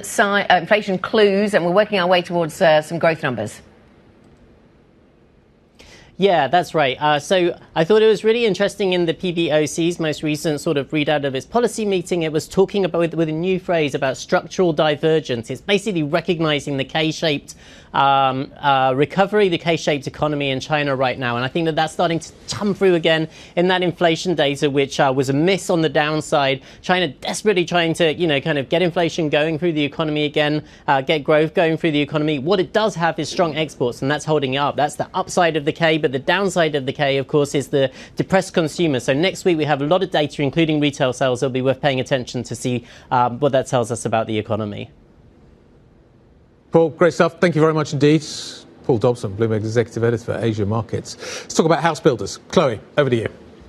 B: clues, and we're working our way towards some growth numbers.
I: Yeah, that's right. So I thought it was really interesting in the PBOC's most recent sort of readout of its policy meeting. It was talking about with a new phrase about structural divergence. It's basically recognizing the K-shaped recovery, the K-shaped economy in China right now. And I think that that's starting to come through again in that inflation data, which was a miss on the downside. China desperately trying to, you know, kind of get inflation going through the economy again, get growth going through the economy. What it does have is strong exports, and that's holding it up. That's the upside of the K, but the downside of the K, of course, is the depressed consumer. So next week we have a lot of data, including retail sales. It'll be worth paying attention to see what that tells us about the economy.
A: Paul, great stuff. Thank you very much indeed. Paul Dobson, Bloomberg Executive Editor for Asia Markets. Let's talk about house builders. Chloe, over to you.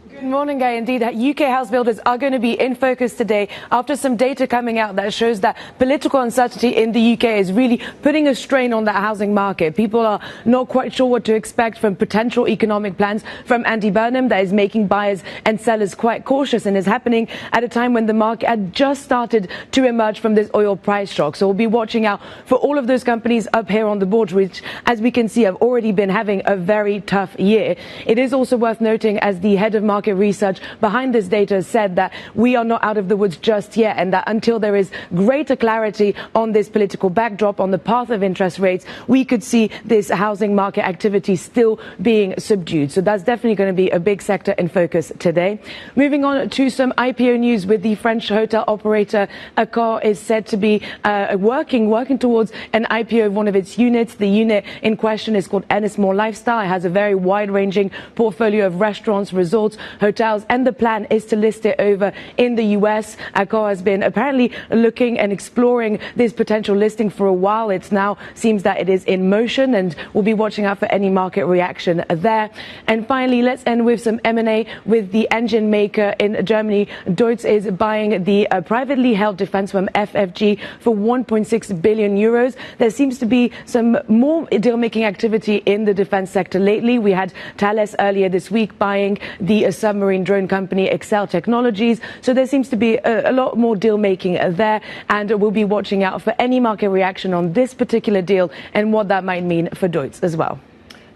J: Good morning, Guy. Indeed, UK house builders are going to be in focus today after some data coming out that shows that political uncertainty in the UK is really putting a strain on that housing market. People are not quite sure what to expect from potential economic plans from Andy Burnham that is making buyers and sellers quite cautious, and is happening at a time when the market had just started to emerge from this oil price shock. So we'll be watching out for all of those companies up here on the board, which, as we can see, have already been having a very tough year. It is also worth noting, as the head of market research behind this data said, that we are not out of the woods just yet, and that until there is greater clarity on this political backdrop, on the path of interest rates, we could see this housing market activity still being subdued. So that's definitely going to be a big sector in focus today. Moving on to some IPO news, with the French hotel operator Accor is said to be working towards an IPO of one of its units. The unit in question is called Ennismore Lifestyle. It has a very wide-ranging portfolio of restaurants, resorts, hotels, and the plan is to list it over in the US. Accor has been apparently looking and exploring this potential listing for a while. It now seems that it is in motion, and we'll be watching out for any market reaction there. And finally, let's end with some M&A with the engine maker in Germany. Deutz is buying the privately held defense firm FFG for 1.6 billion euros. There seems to be some more deal-making activity in the defense sector lately. We had Thales earlier this week buying the submarine drone company Excel Technologies. So there seems to be a lot more deal making there, and we'll be watching out for any market reaction on this particular deal and what that might mean for Deutz as well.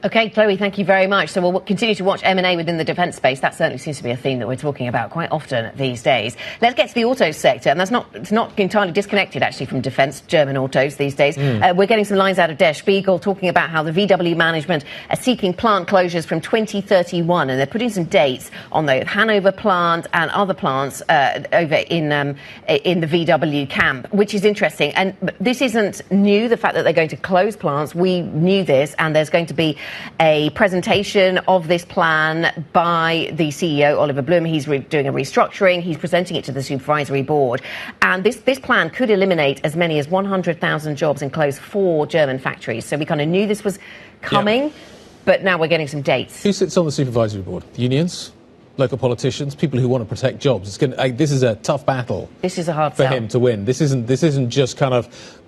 B: Okay, Chloe, thank you very much. So we'll continue to watch M&A within the defence space. That certainly seems to be a theme that we're talking about quite often these days. Let's get to the auto sector, and it's not entirely disconnected, actually, from defence, German autos these days. We're getting some lines out of Der Spiegel talking about how the VW management are seeking plant closures from 2031, and they're putting some dates on the Hanover plant and other plants over in the VW camp, which is interesting. And this isn't new, the fact that they're going to close plants. We knew this, and there's going to be a presentation of this plan by the CEO, Oliver Blume. He's doing a restructuring. He's presenting it to the supervisory board. And this plan could eliminate as many as 100,000 jobs and close 4 German factories. So we kind of knew this was coming, but now we're getting some dates.
A: Who sits on the supervisory board? Unions? Local politicians, people who want to protect jobs. This is a tough battle.
B: This is a hard
A: for
B: sell.
A: him to win. This isn't just kind of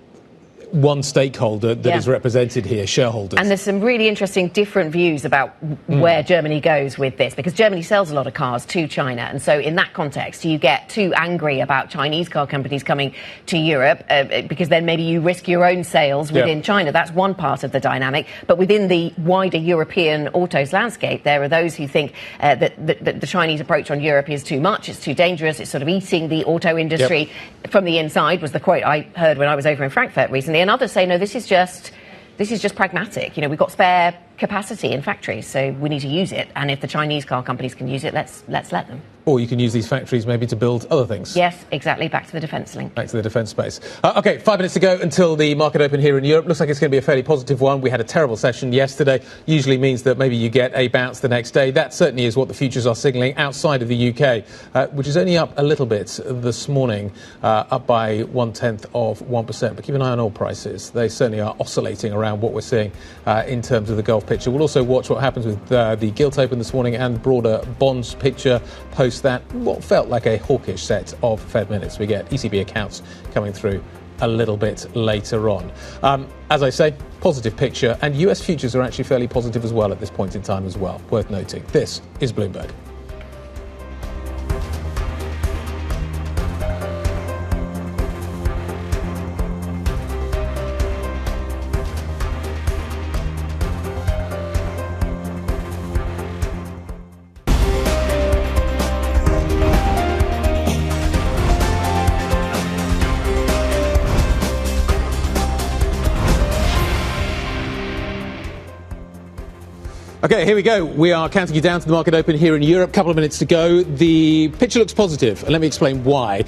A: one stakeholder that is represented here, shareholders.
B: And there's some really interesting different views about where Germany goes with this, because Germany sells a lot of cars to China. And so in that context, you get too angry about Chinese car companies coming to Europe because then maybe you risk your own sales within China. That's one part of the dynamic. But within the wider European autos landscape, there are those who think that the Chinese approach on Europe is too much, it's too dangerous, it's sort of eating the auto industry from the inside, was the quote I heard when I was over in Frankfurt recently. And others say, no, this is just pragmatic. You know, we've got spare capacity in factories, so we need to use it. And if the Chinese car companies can use it, let's let them.
A: Or you can use these factories maybe to build other things.
B: Yes, exactly. Back to the defence link.
A: Back to the defence space. OK, 5 minutes to go until the market open here in Europe. Looks like it's going to be a fairly positive one. We had a terrible session yesterday. Usually means that maybe you get a bounce the next day. That certainly is what the futures are signalling outside of the UK, which is only up a little bit this morning, up by 0.1%. But keep an eye on oil prices. They certainly are oscillating around what we're seeing in terms of the Gulf picture. We'll also watch what happens with the gilt open this morning and broader bonds picture post that what felt like a hawkish set of Fed minutes. We get ECB accounts coming through a little bit later on. As I say, positive picture, and US futures are actually fairly positive as well at this point in time as well. Worth noting. This is Bloomberg. OK, here we go. We are counting you down to the market open here in Europe. Couple of minutes to go. The picture looks positive, and let me explain why.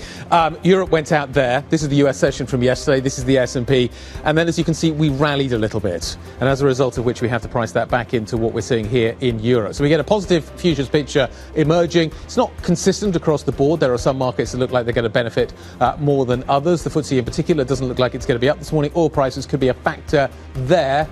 A: Europe went out there. This is the US session from yesterday. This is the S&P. And then, as you can see, we rallied a little bit. And as a result of which, we have to price that back into what we're seeing here in Europe. So we get a positive futures picture emerging. It's not consistent across the board. There are some markets that look like they're going to benefit more than others. The FTSE in particular doesn't look like it's going to be up this morning. Oil prices could be a factor there,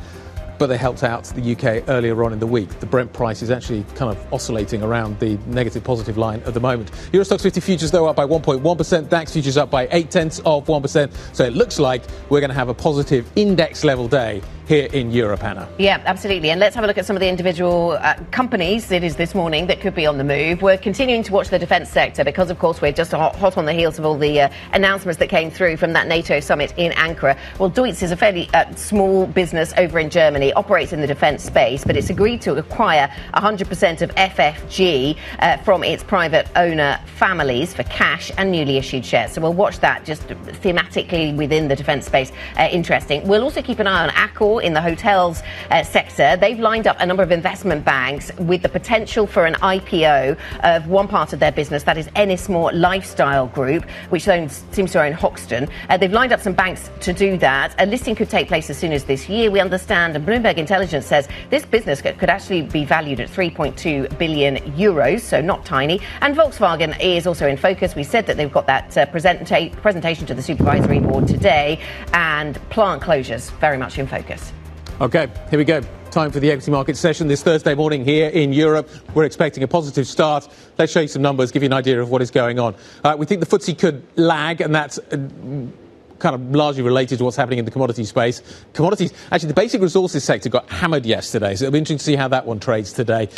A: but they helped out the UK earlier on in the week. The Brent price is actually kind of oscillating around the negative positive line at the moment. Euro Stoxx 50 futures, though, up by 1.1%. DAX futures up by 0.8%. So it looks like we're going to have a positive index level day here in Europe, Anna. Yeah, absolutely. And let's have a look at some of the individual companies it is this morning that could be on the move. We're continuing to watch the defence sector because, of course, we're just hot on the heels of all the announcements that came through from that NATO summit in Ankara. Well, Duetz is a fairly small business over in Germany, operates in the defence space, but it's agreed to acquire 100% of FFG from its private owner families for cash and newly issued shares. So we'll watch that just thematically within the defence space. Interesting. We'll also keep an eye on Accor in the hotels sector. They've lined up a number of investment banks with the potential for an IPO of one part of their business, that is Ennismore Lifestyle Group, which seems to own Hoxton. They've lined up some banks to do that. A listing could take place as soon as this year, we understand, and Bloomberg Intelligence says this business could actually be valued at 3.2 billion euros, so not tiny. And Volkswagen is also in focus. We said that they've got that presentation to the supervisory board today, and plant closures very much in focus. OK, here we go. Time for the equity market session this Thursday morning here in Europe. We're expecting a positive start. Let's show you some numbers, give you an idea of what is going on. We think the FTSE could lag, and that's kind of largely related to what's happening in the commodity space. Commodities, actually, the basic resources sector got hammered yesterday, so it'll be interesting to see how that one trades today.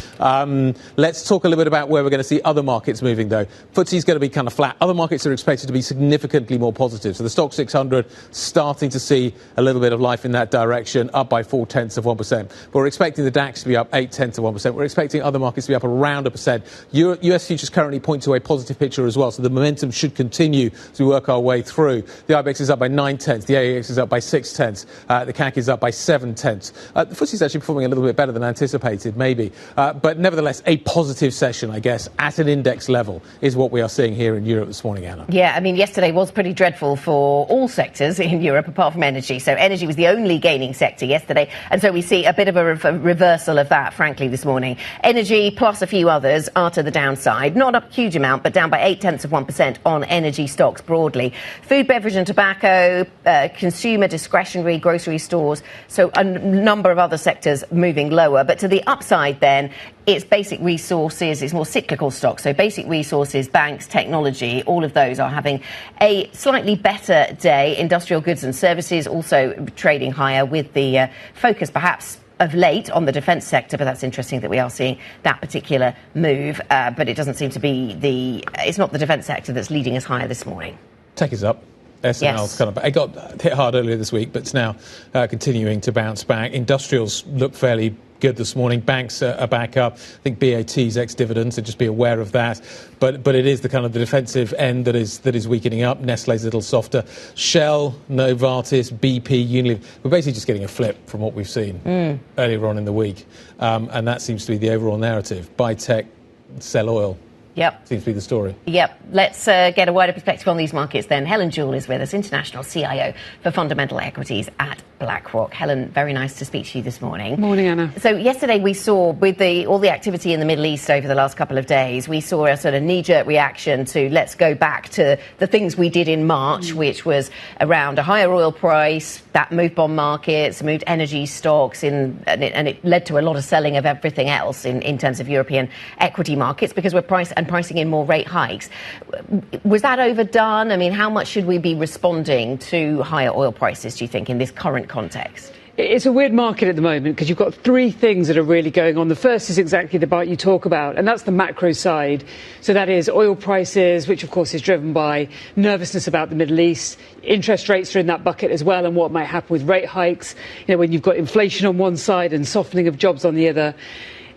A: Let's talk a little bit about where we're going to see other markets moving, though. FTSE is going to be kind of flat. Other markets are expected to be significantly more positive. So the Stock 600 starting to see a little bit of life in that direction, up by 0.4%. But we're expecting the DAX to be up 0.8%. We're expecting other markets to be up around 1%. US futures currently point to a positive picture as well, so the momentum should continue as we work our way through. The IBEX is is up by 0.9. The AEX is up by 0.6. The CAC is up by 0.7. The FTSE is actually performing a little bit better than anticipated, maybe. But nevertheless, a positive session, I guess, at an index level is what we are seeing here in Europe this morning, Anna.
B: Yeah, I mean, yesterday was pretty dreadful for all sectors in Europe, apart from energy. So energy was the only gaining sector yesterday. And so we see a bit of a reversal of that, frankly, this morning. Energy plus a few others are to the downside. Not a huge amount, but down by 0.8% on energy stocks broadly. Food, beverage and tobacco, consumer discretionary, grocery stores. So a number of other sectors moving lower. But to the upside then, it's basic resources, it's more cyclical stocks. So basic resources, banks, technology, all of those are having a slightly better day. Industrial goods and services also trading higher, with the focus perhaps of late on the defence sector, but that's interesting that we are seeing that particular move. But it doesn't seem to be it's not the defence sector that's leading us higher this morning.
A: Tech is up. SNL's kind of, it got hit hard earlier this week, but it's now continuing to bounce back. Industrials look fairly good this morning. Banks are back up. I think BAT's ex-dividends, so just be aware of that. But it is the kind of the defensive end that is weakening up. Nestle's a little softer. Shell, Novartis, BP, Unilever. We're basically just getting a flip from what we've seen earlier on in the week. And that seems to be the overall narrative. Buy tech, sell oil.
B: Yep.
A: Seems to be the story.
B: Yep. Let's get a wider perspective on these markets then. Helen Jewell is with us, International CIO for Fundamental Equities at BlackRock. Helen, very nice to speak to you this morning.
K: Morning, Anna.
B: So yesterday we saw, with all the activity in the Middle East over the last couple of days, we saw a sort of knee-jerk reaction to let's go back to the things we did in March, which was around a higher oil price, that moved bond markets, moved energy stocks, and it led to a lot of selling of everything else in terms of European equity markets, because we're pricing in more rate hikes. Was that overdone? I mean, how much should we be responding to higher oil prices, do you think, in this current context?
K: It's a weird market at the moment because you've got three things that are really going on. The first is exactly the part you talk about, and that's the macro side. So that is oil prices, which of course is driven by nervousness about the Middle East. Interest rates are in that bucket as well, and what might happen with rate hikes, when you've got inflation on one side and softening of jobs on the other.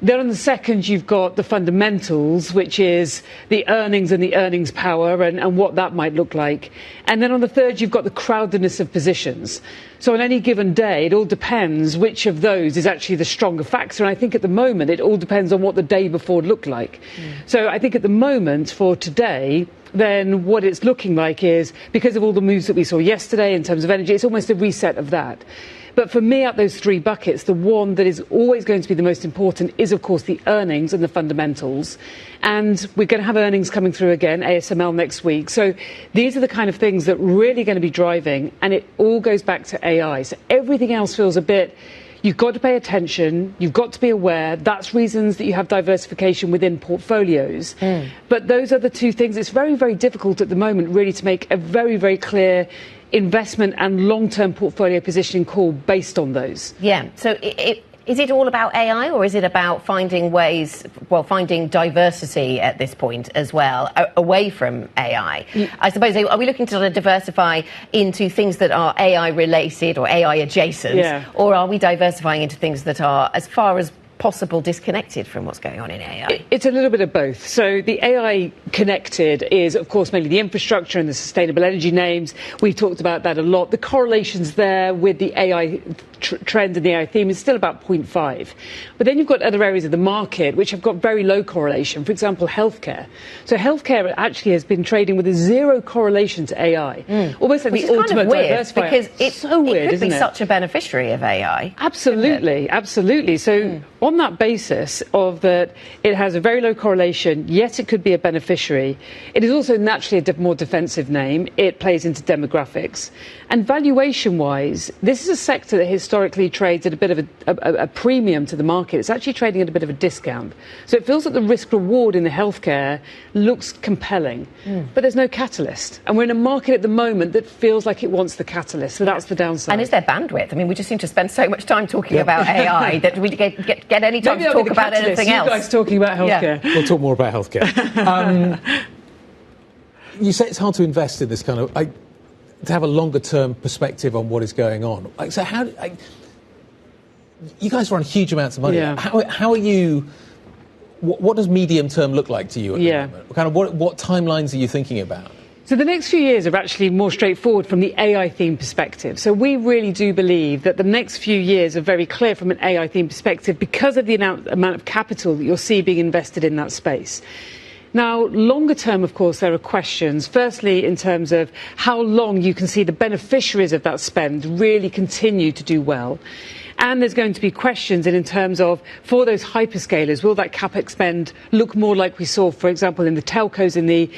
K: Then on the second, you've got the fundamentals, which is the earnings and the earnings power and what that might look like. And then on the third, you've got the crowdedness of positions. So on any given day, it all depends which of those is actually the stronger factor. And I think at the moment, it all depends on what the day before looked like. So I think at the moment for today, then what it's looking like is, because of all the moves that we saw yesterday in terms of energy, it's almost a reset of that. But for me, out those three buckets, the one that is always going to be the most important is, of course, the earnings and the fundamentals. And we're going to have earnings coming through again, ASML next week. So these are the kind of things that really going to be driving. And it all goes back to AI. So everything else feels a bit... You've got to pay attention. You've got to be aware. That's reasons that you have diversification within portfolios. But those are the two things. It's very, very difficult at the moment, really, to make a very, very clear investment and long-term portfolio positioning call based on those.
B: Yeah. So is it all about AI, or is it about finding diversity at this point as well, away from AI? I suppose, are we looking to sort of diversify into things that are AI related or AI adjacent, or are we diversifying into things that are, as far as possible, disconnected from what's going on in AI?
K: It's a little bit of both. So the AI connected is, of course, mainly the infrastructure and the sustainable energy names. We've talked about that a lot. The correlations there with the AI trend and the AI theme is still about 0.5. But then you've got other areas of the market which have got very low correlation. For example, healthcare. So healthcare actually has been trading with a zero correlation to AI. Almost like
B: which
K: the
B: is
K: ultimate
B: kind of weird,
K: diversifier.
B: because it's so weird,
K: it could
B: be such a beneficiary of AI.
K: Absolutely, absolutely. So on that basis of that it has a very low correlation, yet it could be a beneficiary, it is also naturally a more defensive name. It plays into demographics. And valuation-wise, this is a sector that historically trades at a bit of a premium to the market. It's actually trading at a bit of a discount. So it feels that the risk-reward in the healthcare looks compelling, but there's no catalyst. And we're in a market at the moment that feels like it wants the catalyst. So that's the downside.
B: And is there bandwidth? I mean, we just seem to spend so much time talking about AI that we get any time to talk about anything else.
K: You guys talking about healthcare.
A: We'll talk more about healthcare. You say it's hard to invest in this kind of... to have a longer-term perspective on what is going on. So how... you guys run huge amounts of money. How are you... What does medium-term look like to you at the moment? Kind of what timelines are you thinking about?
K: So So the next few years are actually more straightforward from the AI theme perspective. So we really do believe that the next few years are very clear from an AI theme perspective because of the amount of capital that you'll see being invested in that space. Now, longer term, of course, there are questions. Firstly, in terms of how long you can see the beneficiaries of that spend really continue to do well. And there's going to be questions in terms of, for those hyperscalers, will that capex spend look more like we saw, for example, in the telcos in the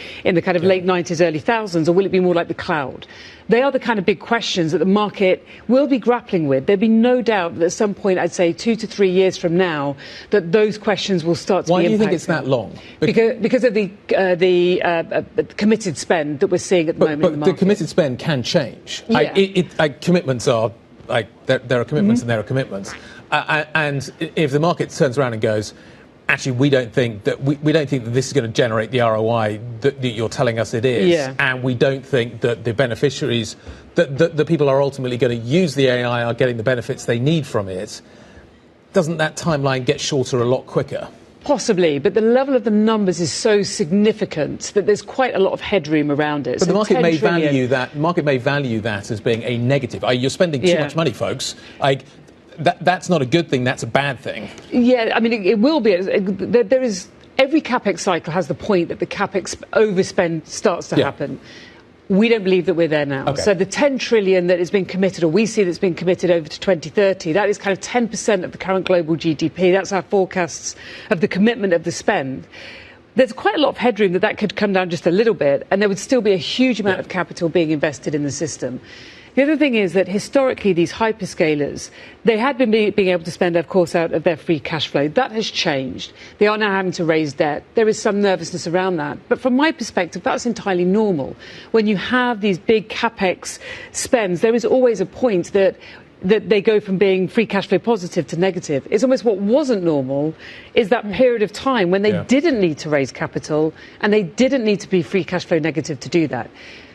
K: kind of late 90s, early thousands, or will it be more like the cloud? They are the kind of big questions that the market will be grappling with. There'll be no doubt that at some point, I'd say 2 to 3 years from now, that those questions will start to be impacted.
A: Why do you think it's that long?
K: Because of the committed spend that we're seeing at the moment in the market.
A: The committed spend can change.
K: Yeah.
A: Commitments are... there are commitments and there are commitments, and if the market turns around and goes, actually, we don't think that this is going to generate the ROI that you're telling us it is, and we don't think that the beneficiaries, that the people are ultimately going to use the AI are getting the benefits they need from it, doesn't that timeline get shorter a lot quicker?
K: Possibly, but the level of the numbers is so significant that there's quite a lot of headroom around it.
A: But the market may value that. The market may value that as being a negative. You're spending too much money, folks. That's not a good thing. That's a bad thing. Yeah, I mean, it will be. There is every capex cycle has the point that the capex overspend starts to happen. We don't believe that we're there now. Okay. So the 10 trillion that has been committed, or we see that's been committed over to 2030, that is kind of 10% of the current global GDP. That's our forecasts of the commitment of the spend. There's quite a lot of headroom that could come down just a little bit, and there would still be a huge amount of capital being invested in the system. The other thing is that historically these hyperscalers, they had been being able to spend, of course, out of their free cash flow. That has changed. They are now having to raise debt. There is some nervousness around that. But from my perspective, that's entirely normal. When you have these big capex spends, there is always a point that they go from being free cash flow positive to negative. It's almost what wasn't normal is that period of time when they didn't need to raise capital and they didn't need to be free cash flow negative to do that.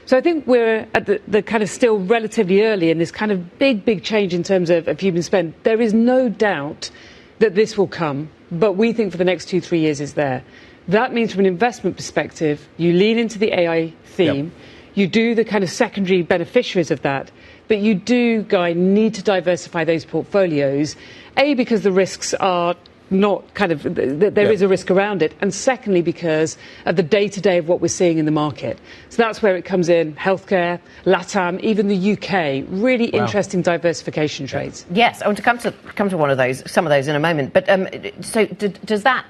A: So I think we're at the kind of still relatively early in this kind of big change in terms of human spend. There is no doubt that this will come, but we think for the next 2-3 years is there. That means from an investment perspective, you lean into the AI theme, you do the kind of secondary beneficiaries of that, but you do, Guy, need to diversify those portfolios, A, because the risks are not kind of, there is a risk around it, and secondly because of the day-to-day of what we're seeing in the market. So that's where it comes in, healthcare, LATAM, even the UK, really interesting diversification trades.
B: Yes, I want to come to one of those, some of those in a moment, but so does that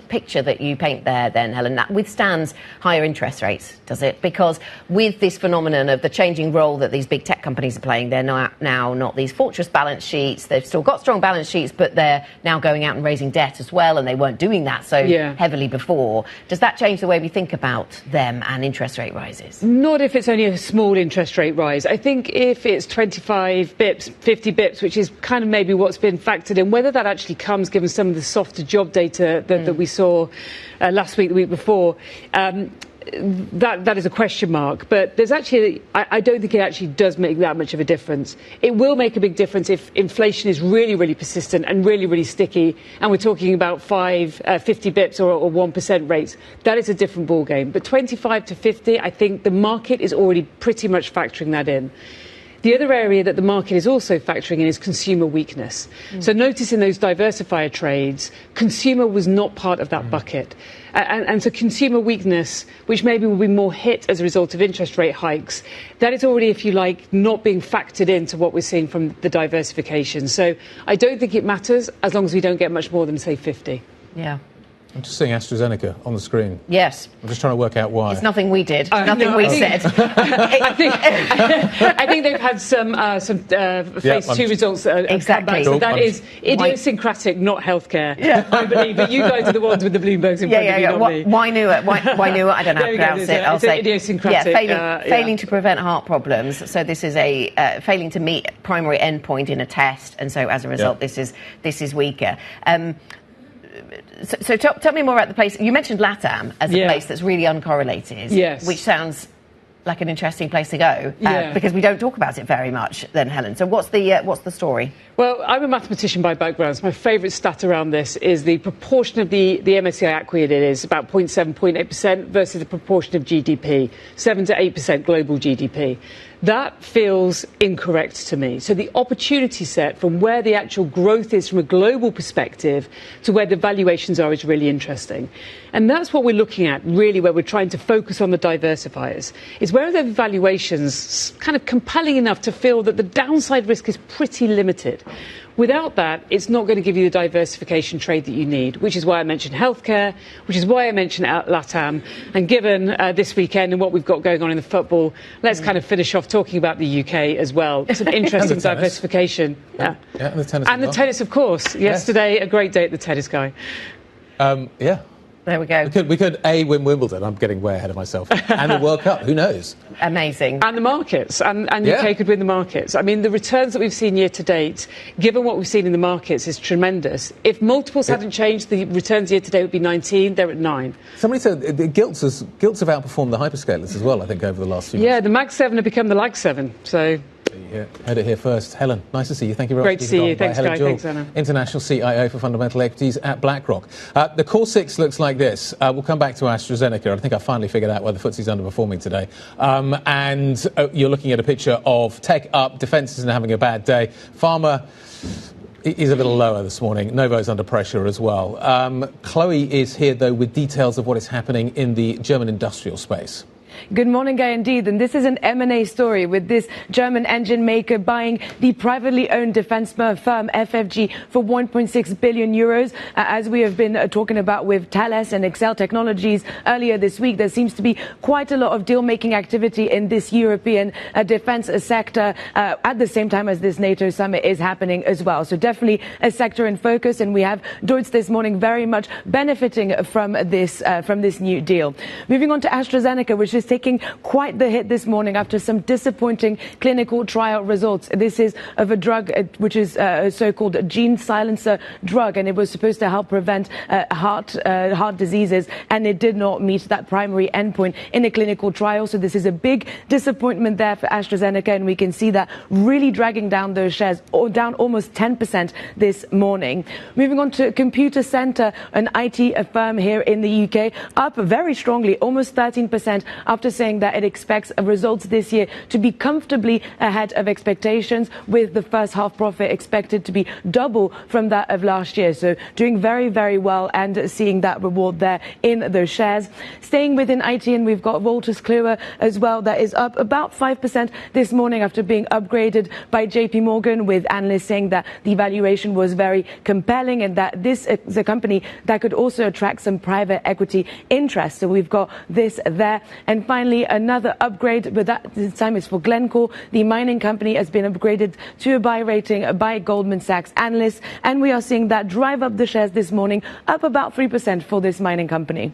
B: picture that you paint there then, Helen, that withstands higher interest rates, does it? Because with this phenomenon of the changing role that these big tech companies are playing, they're now not these fortress balance sheets. They've still got strong balance sheets, but they're now going out and raising debt as well, and they weren't doing that so heavily before. Does that change the way we think about them and interest rate rises?
K: Not if it's only a small interest rate rise. I think if it's 25 bips, 50 bips, which is kind of maybe what's been factored in, whether that actually comes given some of the softer job data that we saw last week, the week before, that is a question mark. But there's actually, I don't think it actually does make that much of a difference. It will make a big difference if inflation is really persistent and really sticky, and we're talking about 50 bips or 1% rates. That is a different ballgame. But 25 to 50, I think the market is already pretty much factoring that in. The other area that the market is also factoring in is consumer weakness. So notice in those diversifier trades, consumer was not part of that bucket. And so consumer weakness, which maybe will be more hit as a result of interest rate hikes, that is already, if you like, not being factored into what we're seeing from the diversification. So I don't think it matters as long as we don't get much more than, say, 50.
B: Yeah.
A: I'm just seeing AstraZeneca on the scrane.
B: Yes.
A: I'm just trying to work out why.
B: It's nothing we did. Nothing we said.
K: I think they've had some phase 2 results.
B: Exactly.
K: So that is idiosyncratic, not healthcare. Yeah. I believe. But you guys are the ones with the Bloombergs in front of you, not me.
B: Why knew it? Why knew it? I don't know how to pronounce it. I'll say
K: idiosyncratic.
B: Failing to prevent heart problems. So this is a failing to meet primary endpoint in a test, and so as a result, this is weaker. So tell me more about the place. You mentioned LATAM as a place that's really uncorrelated, which sounds like an interesting place to go because we don't talk about it very much then, Helen. So what's the story?
K: Well, I'm a mathematician by background. So my favourite stat around this is the proportion of the MSCI Accor it is, about 0.7, 0.8% versus the proportion of GDP, 7 to 8% global GDP. That feels incorrect to me. So the opportunity set from where the actual growth is from a global perspective to where the valuations are is really interesting. And that's what we're looking at, really, where we're trying to focus on the diversifiers, is where are the valuations kind of compelling enough to feel that the downside risk is pretty limited. Without that, it's not going to give you the diversification trade that you need, which is why I mentioned healthcare, which is why I mentioned LATAM. And given this weekend and what we've got going on in the football, let's kind of finish off talking about the UK as well. Some interesting diversification.
A: And the tennis.
K: And the tennis, of course. Yesterday, a great day at the tennis guy.
B: There we go.
A: We could win Wimbledon. I'm getting way ahead of myself. And the World Cup. Who knows?
B: Amazing.
K: And the markets. And UK could win the markets. I mean, the returns that we've seen year to date, given what we've seen in the markets, is tremendous. If multiples hadn't changed, the returns year to date would be 19. They're at 9.
A: Somebody said the gilts have outperformed the hyperscalers as well, I think, over the last few months.
K: Yeah, the Mag 7 have become the Lag 7. So...
A: Heard it here first. Helen, nice to see you. Thank you very much.
K: Great to see you. Thanks, Guy. Thanks, Anna.
A: International CIO for Fundamental Equities at BlackRock. The Core 6 looks like this. We'll come back to AstraZeneca. I think I finally figured out why the FTSE's underperforming today. And you're looking at a picture of tech up, defence isn't having a bad day. Pharma is a little lower this morning. Novo's under pressure as well. Chloe is here, though, with details of what is happening in the German industrial space.
J: Good morning, Guy, indeed. And this is an M&A story with this German engine maker buying the privately owned defense firm FFG for 1.6 billion euros. As we have been talking about with Thales and Excel Technologies earlier this week, there seems to be quite a lot of deal-making activity in this European defense sector at the same time as this NATO summit is happening as well. So definitely a sector in focus. And we have Deutz this morning very much benefiting from this new deal. Moving on to AstraZeneca, which is taking quite the hit this morning after some disappointing clinical trial results. This is of a drug which is a so-called gene silencer drug, and it was supposed to help prevent heart diseases, and it did not meet that primary endpoint in a clinical trial. So this is a big disappointment there for AstraZeneca, and we can see that really dragging down those shares, down almost 10% this morning. Moving on to Computer Center, an IT firm here in the UK, up very strongly, almost 13%, after saying that it expects results this year to be comfortably ahead of expectations, with the first half profit expected to be double from that of last year. So doing very, very well and seeing that reward there in those shares. Staying within IT, and we've got Wolters Kluwer as well, that is up about 5% this morning after being upgraded by JP Morgan, with analysts saying that the valuation was very compelling and that this is a company that could also attract some private equity interest. So we've got this there. And finally, another upgrade, but that this time is for Glencore. The mining company has been upgraded to a buy rating by Goldman Sachs analysts, and we are seeing that drive up the shares this morning, up about 3% for this mining company.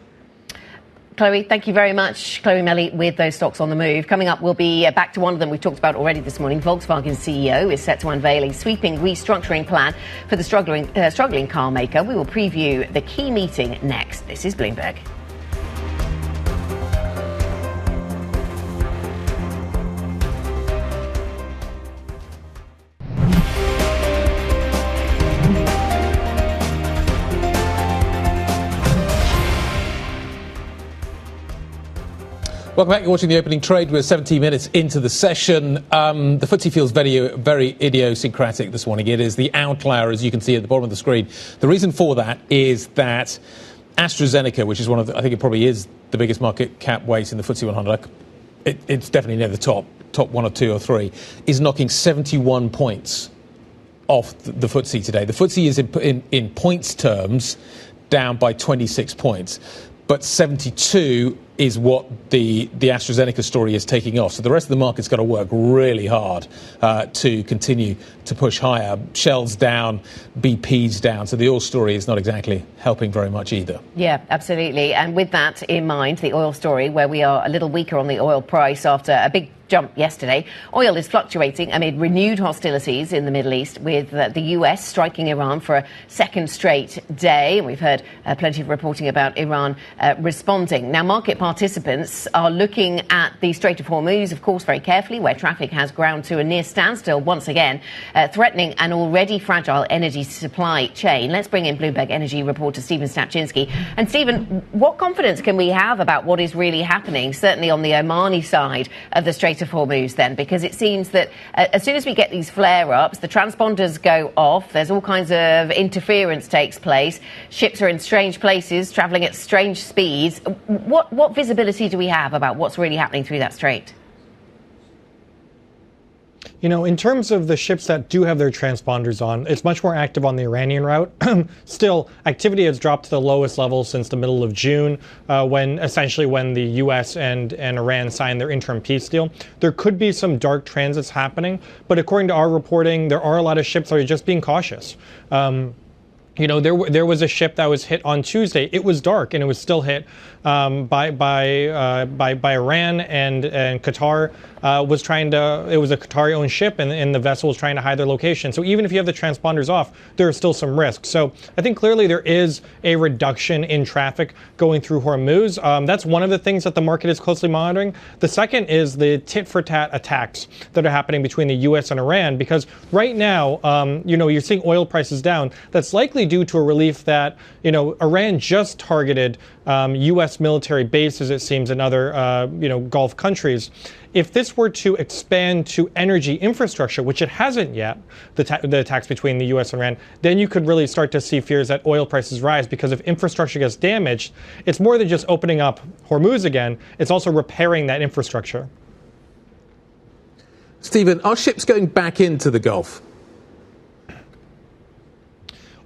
B: Chloe, thank you very much. Chloe Melly with those stocks on the move. Coming up, we'll be back to one of them we've talked about already this morning. Volkswagen CEO is set to unveil a sweeping restructuring plan for the struggling car maker. We will preview the key meeting next. This is Bloomberg.
A: Welcome back. You're watching the opening trade. We're 17 minutes into the session. The FTSE feels very idiosyncratic this morning. It is the outlier, as you can see at the bottom of the screen. The reason for that is that AstraZeneca, which is one of the, I think it probably is the biggest market cap weight in the FTSE 100, it's definitely near the top 1 or 2 or 3, is knocking 71 points off the FTSE today. The FTSE is in points terms down by 26 points. But 72 is what the AstraZeneca story is taking off. So the rest of the market's got to work really hard to continue to push higher. Shell's down, BP's down. So the oil story is not exactly helping very much either.
B: Yeah, absolutely. And with that in mind, the oil story, where we are a little weaker on the oil price after a big jump yesterday. Oil is fluctuating amid renewed hostilities in the Middle East, with the US striking Iran for a second straight day. We've heard plenty of reporting about Iran responding. Now, market participants participants are looking at the Strait of Hormuz, of course, very carefully, where traffic has ground to a near standstill once again, threatening an already fragile energy supply chain. Let's bring in Bloomberg Energy reporter Stephen Stachynski. And Stephen, what confidence can we have about what is really happening, certainly on the Omani side of the Strait of Hormuz then? Because it seems that as soon as we get these flare-ups, the transponders go off, there's all kinds of interference takes place, ships are in strange places, travelling at strange speeds. What visibility do we have about what's really happening through that strait?
L: You know, in terms of the ships that do have their transponders on, it's much more active on the Iranian route. Still, activity has dropped to the lowest level since the middle of June, when the U.S. and Iran signed their interim peace deal. There could be some dark transits happening, but according to our reporting, there are a lot of ships that are just being cautious. You know, there was a ship that was hit on Tuesday. It was dark, and it was still hit by Iran and Qatar. Was trying to. It was a Qatari-owned ship, and the vessel was trying to hide their location. So even if you have the transponders off, there are still some risks. So I think clearly there is a reduction in traffic going through Hormuz. That's one of the things that the market is closely monitoring. The second is the tit-for-tat attacks that are happening between the U.S. and Iran, because right now, you know, you're seeing oil prices down. That's likely due to a relief that, you know, Iran just targeted U.S. military bases, it seems, in other, you know, Gulf countries. If this were to expand to energy infrastructure, which it hasn't yet, the attacks between the U.S. and Iran, then you could really start to see fears that oil prices rise, because if infrastructure gets damaged, it's more than just opening up Hormuz again, it's also repairing that infrastructure.
A: Stephen, are ships going back into the Gulf?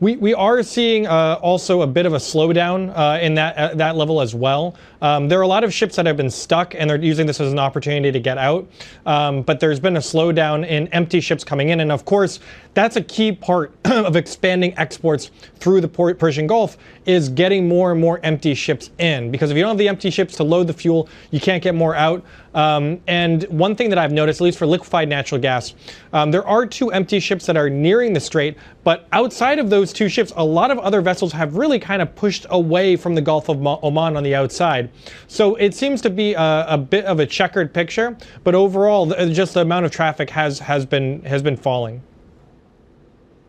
L: We are seeing also a bit of a slowdown in that level as well. There are a lot of ships that have been stuck, and they're using this as an opportunity to get out. But there's been a slowdown in empty ships coming in. And of course, that's a key part of expanding exports through the Persian Gulf, is getting more and more empty ships in. Because if you don't have the empty ships to load the fuel, you can't get more out. And one thing that I've noticed, at least for liquefied natural gas, there are 2 empty ships that are nearing the strait. But outside of those 2 ships, a lot of other vessels have really kind of pushed away from the Gulf of Oman on the outside. So it seems to be a bit of a checkered picture. But overall, just the amount of traffic has been falling.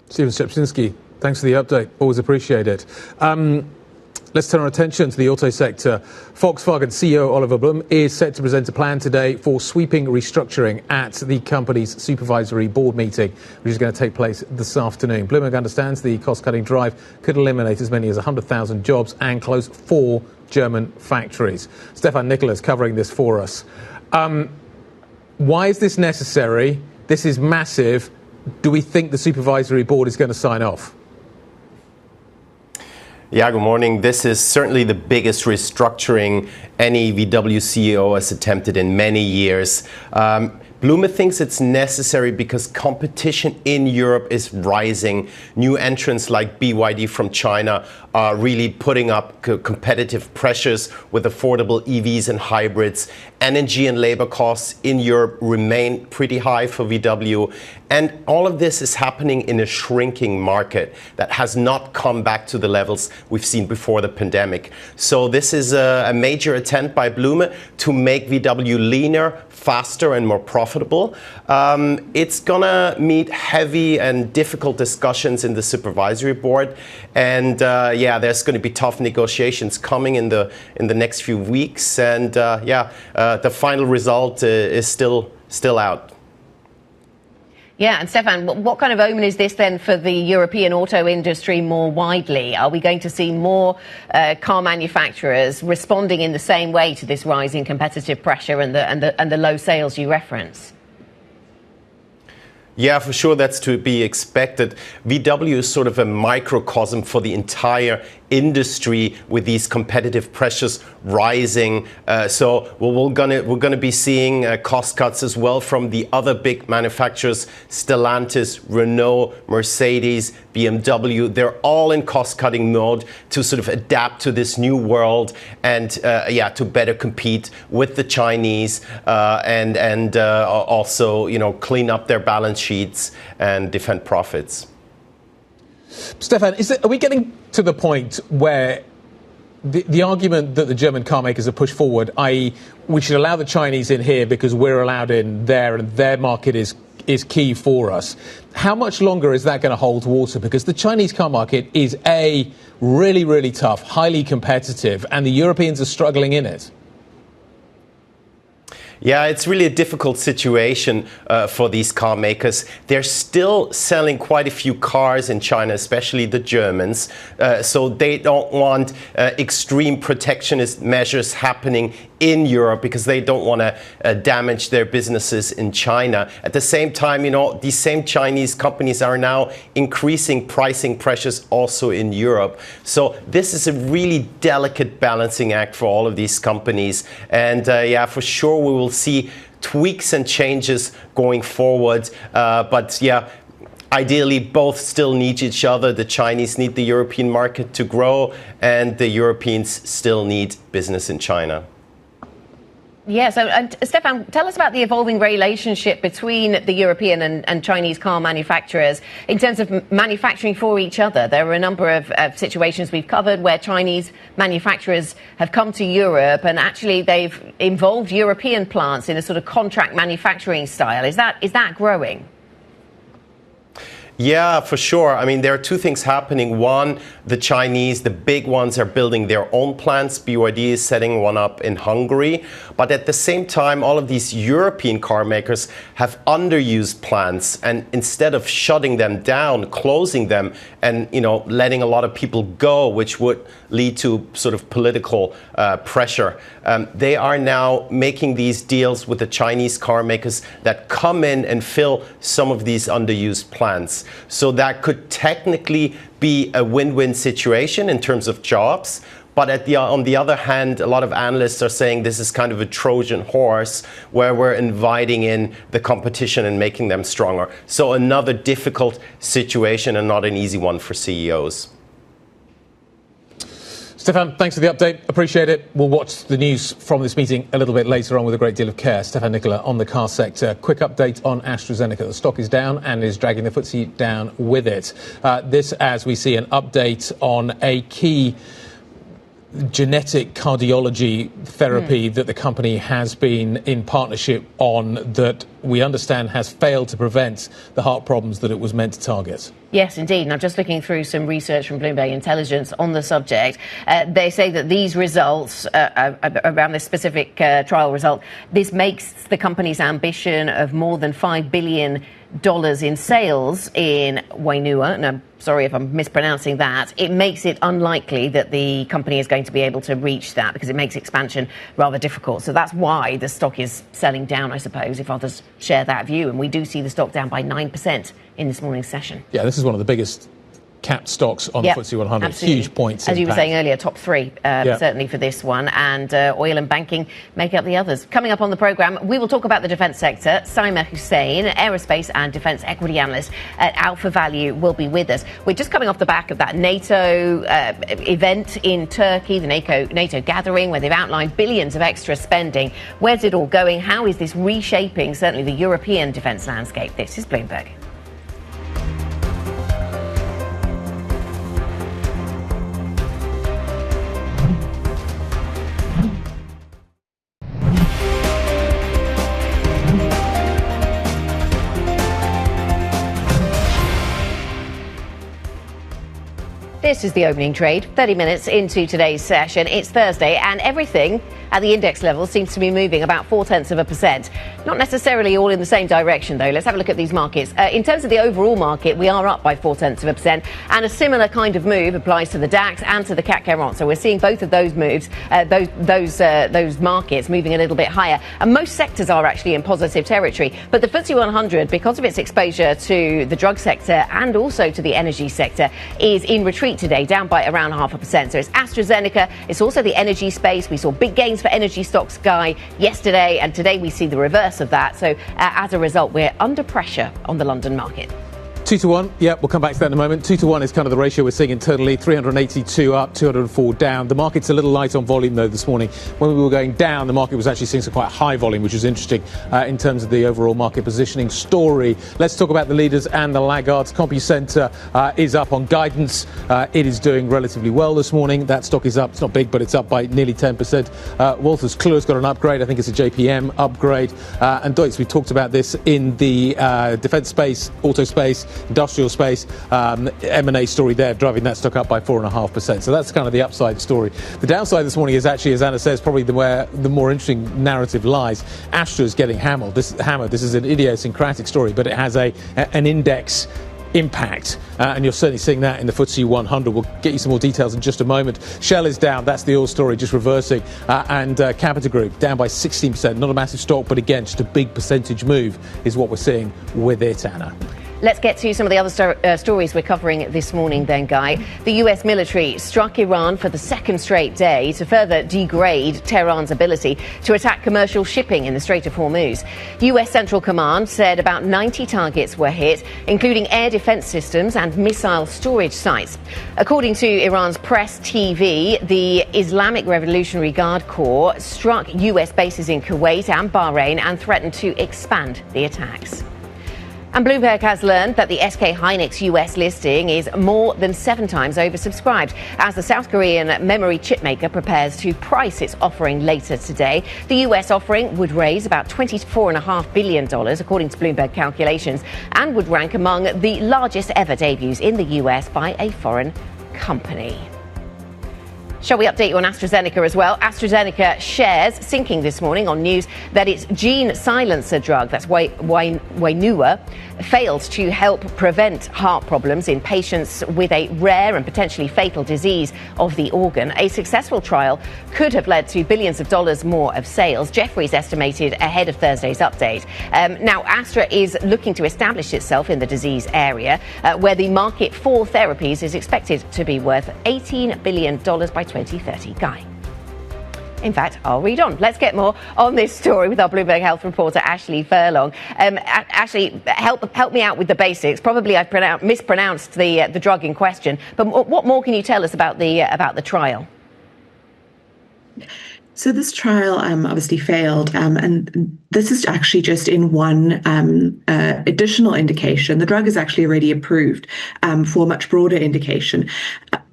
A: Stephen Stachynski, thanks for the update. Always appreciate it. Let's turn our attention to the auto sector. Volkswagen CEO Oliver Blume is set to present a plan today for sweeping restructuring at the company's supervisory board meeting, which is going to take place this afternoon. Bloomberg understands the cost-cutting drive could eliminate as many as 100,000 jobs and close 4 German factories. Stefan Nicholas covering this for us. Why is this necessary? This is massive. Do we think the supervisory board is going to sign off?
M: Yeah, good morning. This is certainly the biggest restructuring any VW CEO has attempted in many years. Blume thinks it's necessary because competition in Europe is rising. New entrants like BYD from China are really putting up competitive pressures with affordable EVs and hybrids. Energy and labor costs in Europe remain pretty high for VW. And all of this is happening in a shrinking market that has not come back to the levels we've seen before the pandemic. So this is a major attempt by Blume to make VW leaner, faster and more profitable. It's gonna meet heavy and difficult discussions in the supervisory board. And yeah, there's going to be tough negotiations coming in the next few weeks. And the final result is still out.
B: Yeah, and Stefan, what kind of omen is this then for the European auto industry more widely? Are we going to see more car manufacturers responding in the same way to this rising competitive pressure and the low sales you reference?
M: Yeah, for sure, that's to be expected. VW is sort of a microcosm for the entire industry with these competitive pressures rising. So we're gonna be seeing cost cuts as well from the other big manufacturers: Stellantis, Renault, Mercedes, BMW. They're all in cost-cutting mode to sort of adapt to this new world and to better compete with the Chinese and also clean up their balance sheets and defend profits.
A: Stefan, are we getting to the point where the argument that the German car makers have pushed forward, i.e. we should allow the Chinese in here because we're allowed in there and their market is key for us. How much longer is that going to hold water? Because the Chinese car market is really, really tough, highly competitive, and the Europeans are struggling in it.
M: Yeah, it's really a difficult situation for these car makers. They're still selling quite a few cars in China, especially the Germans. So they don't want extreme protectionist measures happening in Europe because they don't want to damage their businesses in China. At the same time, you know, these same Chinese companies are now increasing pricing pressures also in Europe. So this is a really delicate balancing act for all of these companies. And yeah, for sure we will see tweaks and changes going forward. But yeah, ideally, both still need each other. The Chinese need the European market to grow, and the Europeans still need business in China.
B: Yeah, so Stefan, tell us about the evolving relationship between the European and Chinese car manufacturers in terms of manufacturing for each other. There are a number of situations we've covered where Chinese manufacturers have come to Europe and actually they've involved European plants in a sort of contract manufacturing style. Is that growing?
M: Yeah, for sure. I mean, there are two things happening. One, the Chinese, the big ones, are building their own plants. BYD is setting one up in Hungary. But at the same time, all of these European car makers have underused plants. And instead of shutting them down, closing them, and, you know, letting a lot of people go, which would lead to sort of political pressure, they are now making these deals with the Chinese car makers that come in and fill some of these underused plants. So that could technically be a win-win situation in terms of jobs. But on the other hand, a lot of analysts are saying this is kind of a Trojan horse where we're inviting in the competition and making them stronger. So another difficult situation and not an easy one for CEOs.
A: Stefan, thanks for the update. Appreciate it. We'll watch the news from this meeting a little bit later on with a great deal of care. Stefan Nicola on the car sector. Quick update on AstraZeneca. The stock is down and is dragging the FTSE down with it. This as we see an update on a key genetic cardiology therapy that the company has been in partnership on that we understand has failed to prevent the heart problems that it was meant to target.
B: Yes, indeed. And I'm just looking through some research from Bloomberg Intelligence on the subject. They say that these results, around this specific trial result, this makes the company's ambition of more than $5 billion in sales in Wainua, and I'm sorry if I'm mispronouncing that, it makes it unlikely that the company is going to be able to reach that because it makes expansion rather difficult. So that's why the stock is selling down, I suppose, if others share that view. And we do see the stock down by 9% in this morning's session.
A: Yeah, this is one of the biggest capped stocks on the FTSE 100.
B: Absolutely.
A: Huge points.
B: As you were saying earlier, top three, certainly for this one. And oil and banking make up the others. Coming up on the programme, we will talk about the defence sector. Saima Hussain, aerospace and defence equity analyst at Alpha Value, will be with us. We're just coming off the back of that NATO event in Turkey, the NATO gathering, where they've outlined billions of extra spending. Where's it all going? How is this reshaping, certainly, the European defence landscape? This is Bloomberg. This is the opening trade, 30 minutes into today's session. It's Thursday and everything at the index level seems to be moving about 0.4%. Not necessarily all in the same direction, though. Let's have a look at these markets. In terms of the overall market, we are up by 0.4%, and a similar kind of move applies to the DAX and to the CAC 40. So we're seeing both of those moves, those markets moving a little bit higher. And most sectors are actually in positive territory. But the FTSE 100, because of its exposure to the drug sector and also to the energy sector, is in retreat today, down by around 0.5%. So it's AstraZeneca. It's also the energy space. We saw big gains for energy stocks yesterday, and today we see the reverse of that. So as a result, we're under pressure on the London market.
A: 2 to 1, yeah, we'll come back to that in a moment. 2 to 1 is kind of the ratio we're seeing internally. 382 up, 204 down. The market's a little light on volume, though, this morning. When we were going down, the market was actually seeing some quite high volume, which is interesting in terms of the overall market positioning story. Let's talk about the leaders and the laggards. CompuCenter is up on guidance. It is doing relatively well this morning. That stock is up. It's not big, but it's up by nearly 10%. Wolters Kluwer's got an upgrade. I think it's a JPM upgrade. And Deutz, we talked about this in the defence space, auto space, industrial space, M&A story there, driving that stock up by 4.5%. So that's kind of the upside story. The downside this morning is actually, as Anna says, probably where the more interesting narrative lies. Astra is getting hammered. This is an idiosyncratic story, but it has an index impact, and you're certainly seeing that in the FTSE 100. We'll get you some more details in just a moment. Shell is down. That's the oil story, just reversing. And Capita Group down by 16%. Not a massive stock, but again, just a big percentage move is what we're seeing with it, Anna.
B: Let's get to some of the other stories we're covering this morning then, Guy. The US military struck Iran for the second straight day to further degrade Tehran's ability to attack commercial shipping in the Strait of Hormuz. US Central Command said about 90 targets were hit, including air defense systems and missile storage sites. According to Iran's press TV, the Islamic Revolutionary Guard Corps struck US bases in Kuwait and Bahrain and threatened to expand the attacks. And Bloomberg has learned that the SK Hynix US listing is more than 7 times oversubscribed as the South Korean memory chipmaker prepares to price its offering later today. The US offering would raise about $24.5 billion, according to Bloomberg calculations, and would rank among the largest ever debuts in the US by a foreign company. Shall we update you on AstraZeneca as well? AstraZeneca shares sinking this morning on news that its gene silencer drug, that's Wainua, failed to help prevent heart problems in patients with a rare and potentially fatal disease of the organ. A successful trial could have led to billions of dollars more of sales. Jefferies estimated ahead of Thursday's update. Now, Astra is looking to establish itself in the disease area, where the market for therapies is expected to be worth $18 billion by 2030. Guy. In fact, I'll read on. Let's get more on this story with our Bloomberg Health reporter, Ashley Furlong. Ashley, help me out with the basics. Probably I've mispronounced the drug in question, but what more can you tell us about the trial?
N: So this trial obviously failed, and this is actually just in one additional indication. The drug is actually already approved for a much broader indication.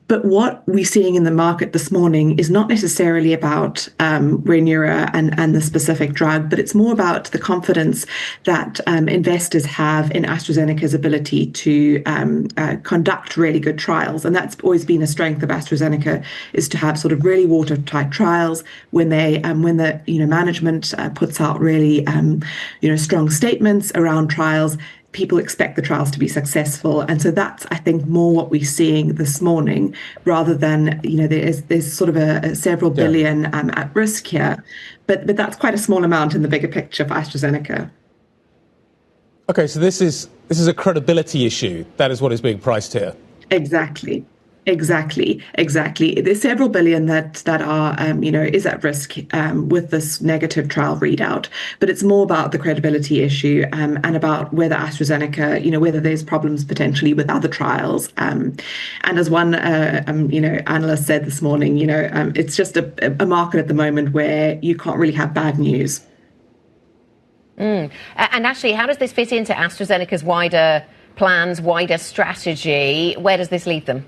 N: But what we're seeing in the market this morning is not necessarily about Wainua and the specific drug, but it's more about the confidence that investors have in AstraZeneca's ability to conduct really good trials. And that's always been a strength of AstraZeneca, is to have sort of really watertight trials when the management puts out really strong statements around trials. People expect the trials to be successful. And so that's, I think, more what we're seeing this morning, rather than, there's sort of a several billion at risk here. But that's quite a small amount in the bigger picture for AstraZeneca.
A: Okay, so this is a credibility issue. That is what is being priced here.
N: Exactly. There's several billion that are, is at risk with this negative trial readout. But it's more about the credibility issue and about whether AstraZeneca, whether there's problems potentially with other trials. And as one, analyst said this morning, it's just a market at the moment where you can't really have bad news.
B: And actually, how does this fit into AstraZeneca's wider plans, wider strategy? Where does this leave them?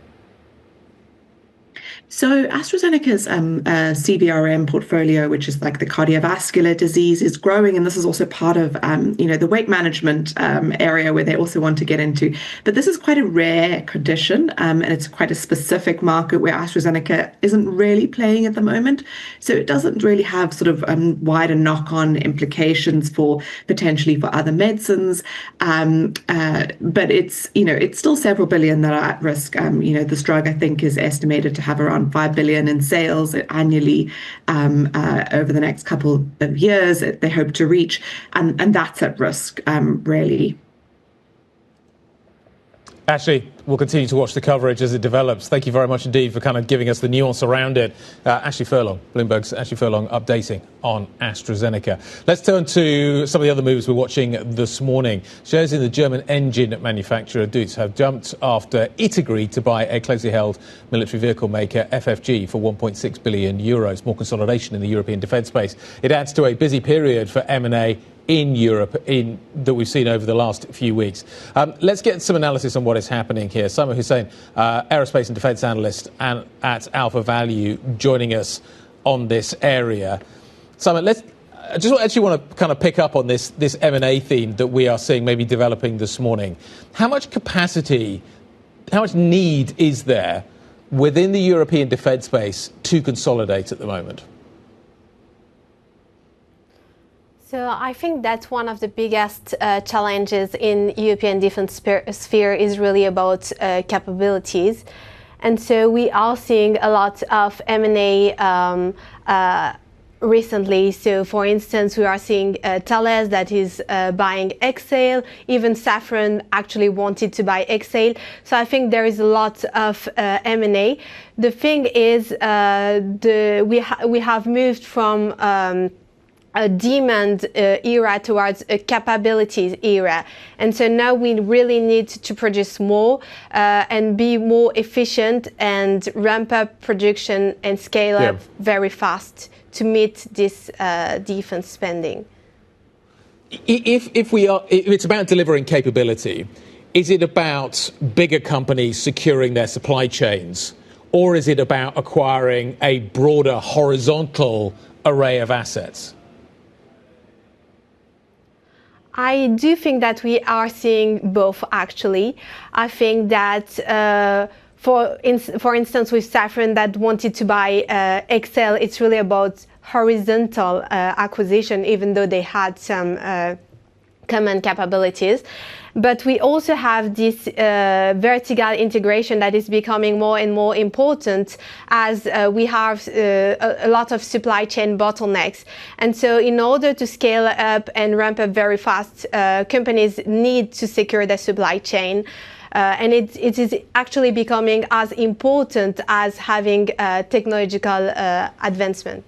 N: So AstraZeneca's CVRM portfolio, which is like the cardiovascular disease, is growing, and this is also part of the weight management area where they also want to get into. But this is quite a rare condition, and it's quite a specific market where AstraZeneca isn't really playing at the moment. So it doesn't really have sort of wider knock-on implications for potentially for other medicines. But it's still several billion that are at risk. This drug, I think, is estimated to have around $5 billion in sales annually over the next couple of years. They hope to reach, and that's at risk, really.
A: Ashley, we'll continue to watch the coverage as it develops. Thank you very much indeed for kind of giving us the nuance around it. Ashley Furlong, Bloomberg's Ashley Furlong, updating on AstraZeneca. Let's turn to some of the other moves we're watching this morning. Shares in the German engine manufacturer Duetz have jumped after it agreed to buy a closely held military vehicle maker FFG for 1.6 billion euros. More consolidation in the European defence space. It adds to a busy period for M&A in Europe that we've seen over the last few weeks. Let's get some analysis on what is happening here. Simon Hussein, aerospace and defence analyst at Alpha Value, joining us on this area. Simon, I just actually want to kind of pick up on this M&A theme that we are seeing maybe developing this morning. How much capacity, how much need is there within the European defence space to consolidate at the moment?
O: So I think that's one of the biggest challenges in European defense sphere is really about capabilities. And so we are seeing a lot of M&A recently. So for instance, we are seeing Thales that is buying Exail. Even Safran actually wanted to by Exail. So I think there is a lot of M&A. The thing is we have moved from a demand era towards a capabilities era. And so now we really need to produce more and be more efficient and ramp up production and scale up very fast to meet this defense spending.
A: If it's about delivering capability, is it about bigger companies securing their supply chains, or is it about acquiring a broader horizontal array of assets?
O: I do think that we are seeing both, actually. I think that, for instance, with Safran that wanted to buy Exail, it's really about horizontal acquisition, even though they had some common capabilities. But we also have this vertical integration that is becoming more and more important as we have a lot of supply chain bottlenecks. And so in order to scale up and ramp up very fast, companies need to secure their supply chain. And it is actually becoming as important as having technological advancement.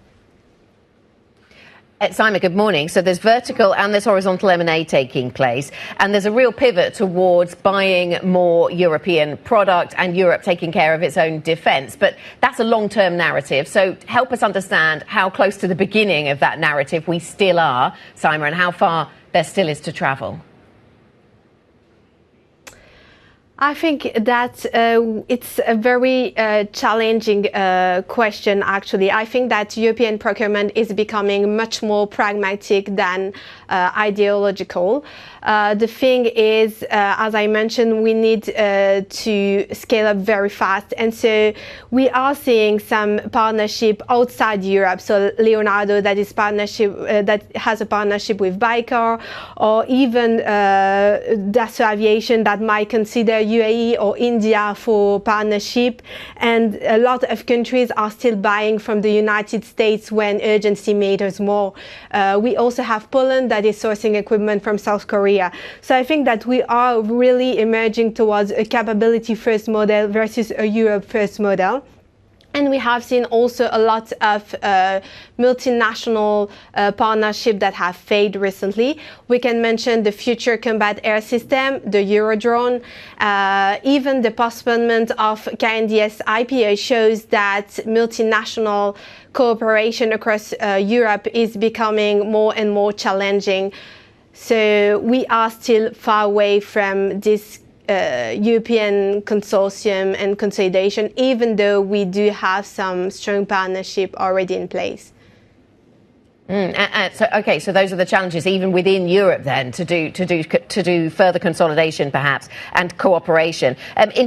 B: Simon, good morning. So there's vertical and there's horizontal M&A taking place, and there's a real pivot towards buying more European product and Europe taking care of its own defence. But that's a long-term narrative. So help us understand how close to the beginning of that narrative we still are, Simon, and how far there still is to travel.
O: I think that it's a very challenging question, actually. I think that European procurement is becoming much more pragmatic than ideological. The thing is, as I mentioned, we need to scale up very fast. And so we are seeing some partnership outside Europe. So Leonardo, that has a partnership with Accor, or even Dassault Aviation that might consider UAE or India for partnership. And a lot of countries are still buying from the United States when urgency matters more. We also have Poland that is sourcing equipment from South Korea. So I think that we are really emerging towards a capability first model versus a Europe first model. And we have seen also a lot of multinational partnerships that have failed recently. We can mention the Future Combat Air System, the Eurodrone, even the postponement of KNDS IPO shows that multinational cooperation across Europe is becoming more and more challenging. So we are still far away from this European consortium and consolidation, even though we do have some strong partnership already in place.
B: So those are the challenges, even within Europe, then, to do further consolidation, perhaps, and cooperation.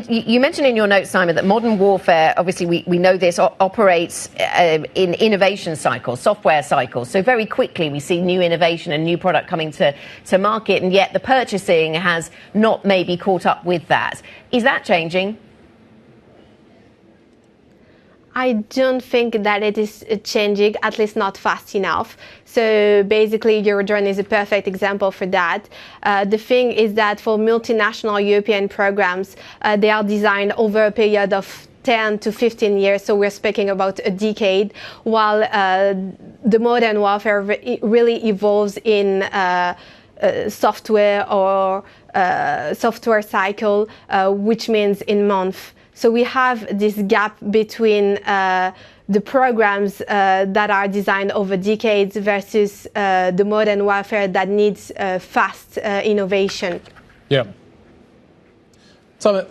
B: You mentioned in your notes, Simon, that modern warfare, obviously, we know this operates in innovation cycles, software cycles. So very quickly, we see new innovation and new product coming to market, and yet the purchasing has not maybe caught up with that. Is that changing?
O: I don't think that it is changing, at least not fast enough. So basically, Eurodrone is a perfect example for that. The thing is that for multinational European programs, they are designed over a period of 10 to 15 years, so we're speaking about a decade, while the modern warfare really evolves in software or software cycle, which means in months. So we have this gap between the programs that are designed over decades versus the modern warfare that needs fast innovation.
A: Yeah. Simon,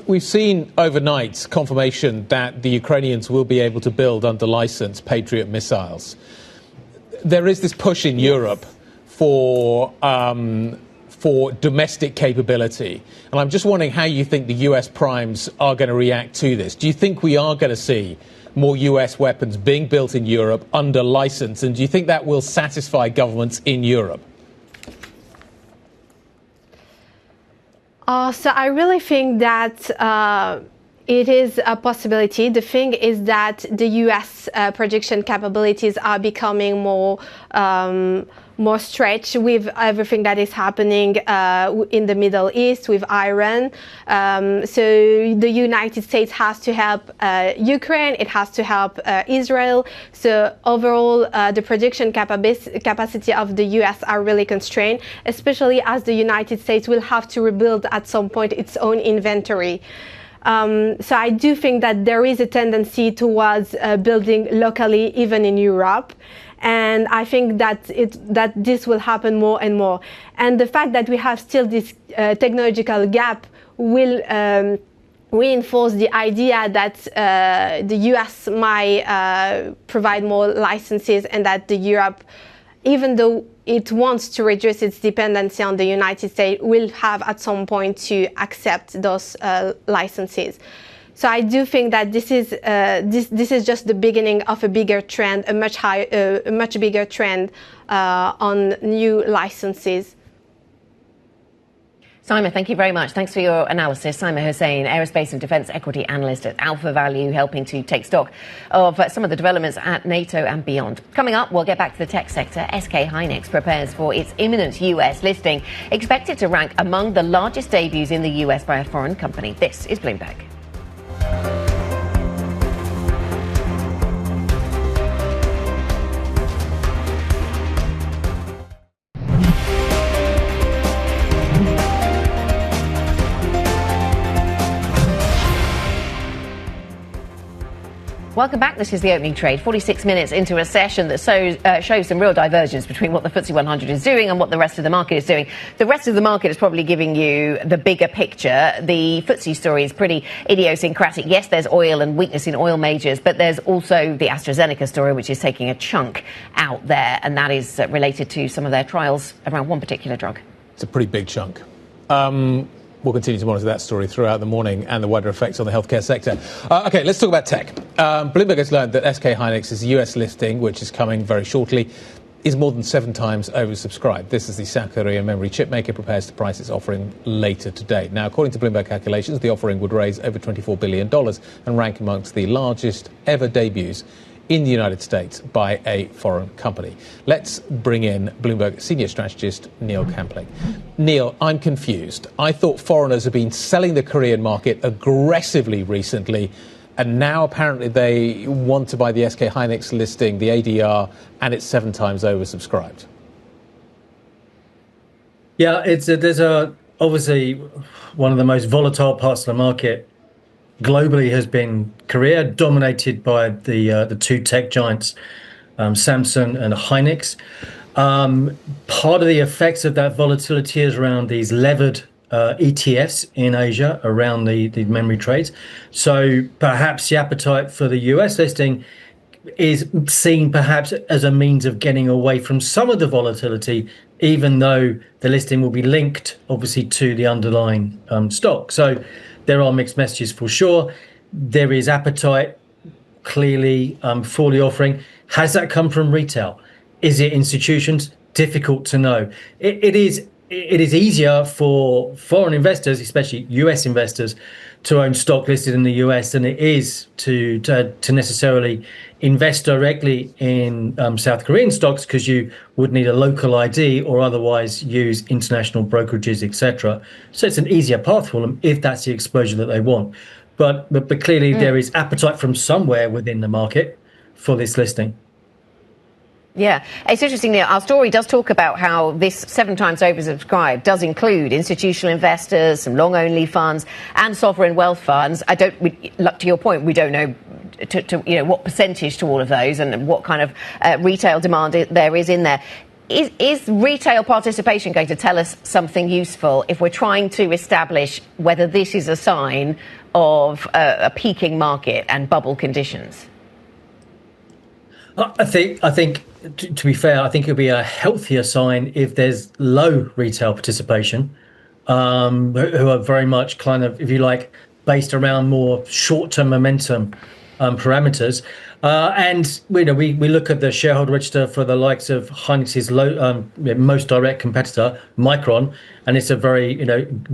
A: we've seen overnight confirmation that the Ukrainians will be able to build under license Patriot missiles. There is this push in Europe for domestic capability. And I'm just wondering how you think the US primes are going to react to this. Do you think we are going to see more US weapons being built in Europe under license? And do you think that will satisfy governments in Europe?
O: So I really think that it is a possibility. The thing is that the US production capabilities are becoming more stretched with everything that is happening in the Middle East with Iran. So the United States has to help Ukraine, it has to help Israel. So overall, the production capacity of the US are really constrained, especially as the United States will have to rebuild at some point its own inventory. So I do think that there is a tendency towards building locally, even in Europe. And I think that this will happen more and more. And the fact that we have still this technological gap will reinforce the idea that the US might provide more licenses, and that the Europe, even though it wants to reduce its dependency on the United States, will have at some point to accept those licenses. So I do think that this is just the beginning of a bigger trend, a much bigger trend on new licenses.
B: Simon, thank you very much. Thanks for your analysis. Simon Hussain, Aerospace and Defence Equity Analyst at Alpha Value, helping to take stock of some of the developments at NATO and beyond. Coming up, we'll get back to the tech sector. SK Hynix prepares for its imminent US listing, expected to rank among the largest debuts in the US by a foreign company. This is Bloomberg. Welcome back. This is the opening trade. 46 minutes into a session that shows some real divergence between what the FTSE 100 is doing and what the rest of the market is doing. The rest of the market is probably giving you the bigger picture. The FTSE story is pretty idiosyncratic. Yes, there's oil and weakness in oil majors, but there's also the AstraZeneca story, which is taking a chunk out there, and that is related to some of their trials around one particular drug. It's a pretty big chunk. We'll continue to monitor that story throughout the morning and the wider effects on the healthcare sector. OK, let's talk about tech. Bloomberg has learned that SK Hynix's US listing, which is coming very shortly, is more than 7 times oversubscribed. This is the South Korean memory chip maker prepares to price its offering later today. Now, according to Bloomberg calculations, the offering would raise over $24 billion and rank amongst the largest ever debuts in the United States by a foreign company. Let's bring in Bloomberg senior strategist Neil Campling. Neil, I'm confused. I thought foreigners have been selling the Korean market aggressively recently, and now apparently they want to buy the SK Hynix listing, the ADR, and it's 7 times oversubscribed.
P: Yeah, there's obviously one of the most volatile parts of the market globally has been Korea, dominated by the 2 tech giants, Samsung and Hynix. Part of the effects of that volatility is around these levered ETFs in Asia around the memory trades. So perhaps the appetite for the US listing is seen perhaps as a means of getting away from some of the volatility, even though the listing will be linked obviously to the underlying stock. So there are mixed messages for sure. There is appetite clearly for the offering. Has that come from retail? Is it institutions? Difficult to know. It is it is easier for foreign investors, especially US investors, to own stock listed in the US than it is to necessarily invest directly in South Korean stocks, because you would need a local ID or otherwise use international brokerages, etc. So it's an easier path for them if that's the exposure that they want. But clearly there is appetite from somewhere within the market for this listing.
B: Yeah, it's interesting. Our story does talk about how this 7 times oversubscribed does include institutional investors, some long-only funds, and sovereign wealth funds. To your point, we don't know what percentage to all of those and what kind of retail demand there is in there. Is retail participation going to tell us something useful if we're trying to establish whether this is a sign of a peaking market and bubble conditions?
P: I think, to be fair, I think it'll be a healthier sign if there's low retail participation, who are very much kind of, if you like, based around more short-term momentum parameters. And we look at the shareholder register for the likes of Hynix's most direct competitor, Micron, and it's a very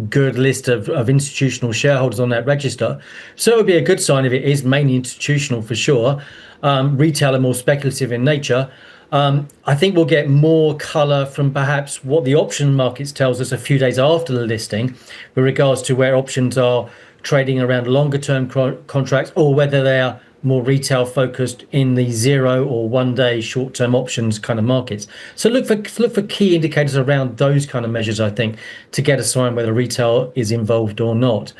P: good list of institutional shareholders on that register. So it would be a good sign if it is mainly institutional for sure. Retail are more speculative in nature. I think we'll get more colour from perhaps what the option markets tells us a few days after the listing with regards to where options are trading around longer term contracts, or whether they are more retail focused in the 0 or 1 day short term options kind of markets. So look for key indicators around those kind of measures, I think, to get a sign whether retail is involved or not.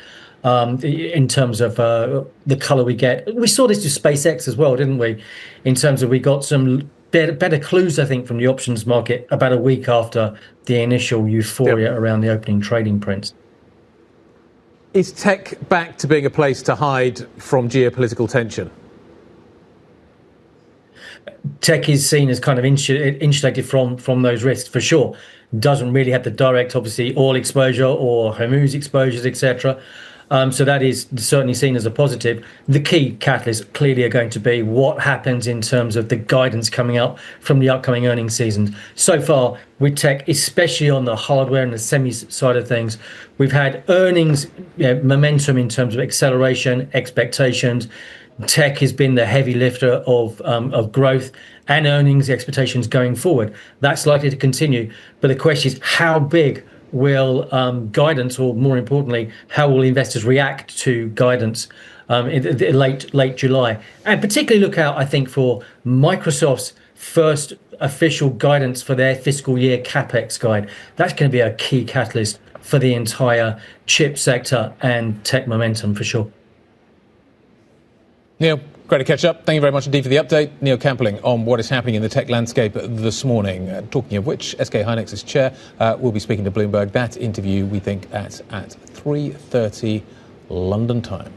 P: In terms of the colour we get. We saw this with SpaceX as well, didn't we? In terms of we got some better clues, I think, from the options market about a week after the initial euphoria around the opening trading prints.
A: Is tech back to being a place to hide from geopolitical tension?
P: Tech is seen as kind of insulated from those risks, for sure. Doesn't really have the direct, obviously, oil exposure or Hormuz exposures, etc. So that is certainly seen as a positive. The key catalysts clearly are going to be what happens in terms of the guidance coming out from the upcoming earnings season. So far, with tech, especially on the hardware and the semi side of things, we've had earnings momentum in terms of acceleration, expectations. Tech has been the heavy lifter of growth and earnings expectations going forward. That's likely to continue. But the question is, how big will guidance, or more importantly, how will investors react to guidance in late July? And particularly look out, I think, for Microsoft's first official guidance for their fiscal year CapEx guide. That's going to be a key catalyst for the entire chip sector and tech momentum for sure.
A: Neil, great to catch up. Thank you very much indeed for the update. Neil Campling on what is happening in the tech landscape this morning. Talking of which, SK Hynix's chair will be speaking to Bloomberg. That interview, we think, at 3:30 London time.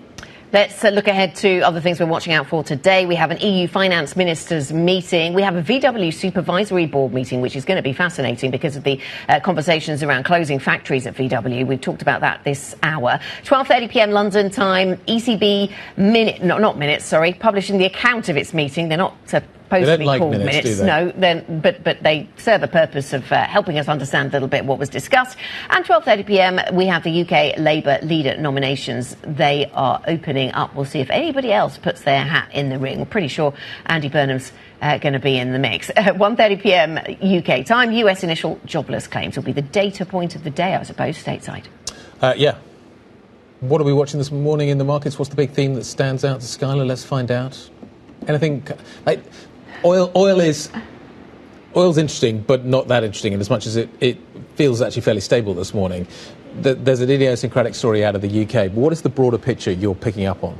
B: Let's look ahead to other things we're watching out for today. We have an EU finance ministers meeting. We have a VW supervisory board meeting, which is going to be fascinating because of the conversations around closing factories at VW. We've talked about that this hour. 12:30 p.m. London time. ECB publishing the account of its meeting. They're not supposed to be called minutes. No, but they serve a purpose of helping us understand a little bit what was discussed. And 12:30 p.m. we have the UK Labour leader nominations. They are opening up. We'll see if anybody else puts their hat in the ring. We're pretty sure Andy Burnham's going to be in the mix. 1:30 p.m. UK time. US initial jobless claims will be the data point of the day, I suppose, stateside.
A: Yeah. What are we watching this morning in the markets? What's the big theme that stands out to Skylar? Let's find out. Anything like oil's interesting, but not that interesting, in as much as it feels actually fairly stable this morning. There's an idiosyncratic story out of the UK, but what is the broader picture you're picking up on?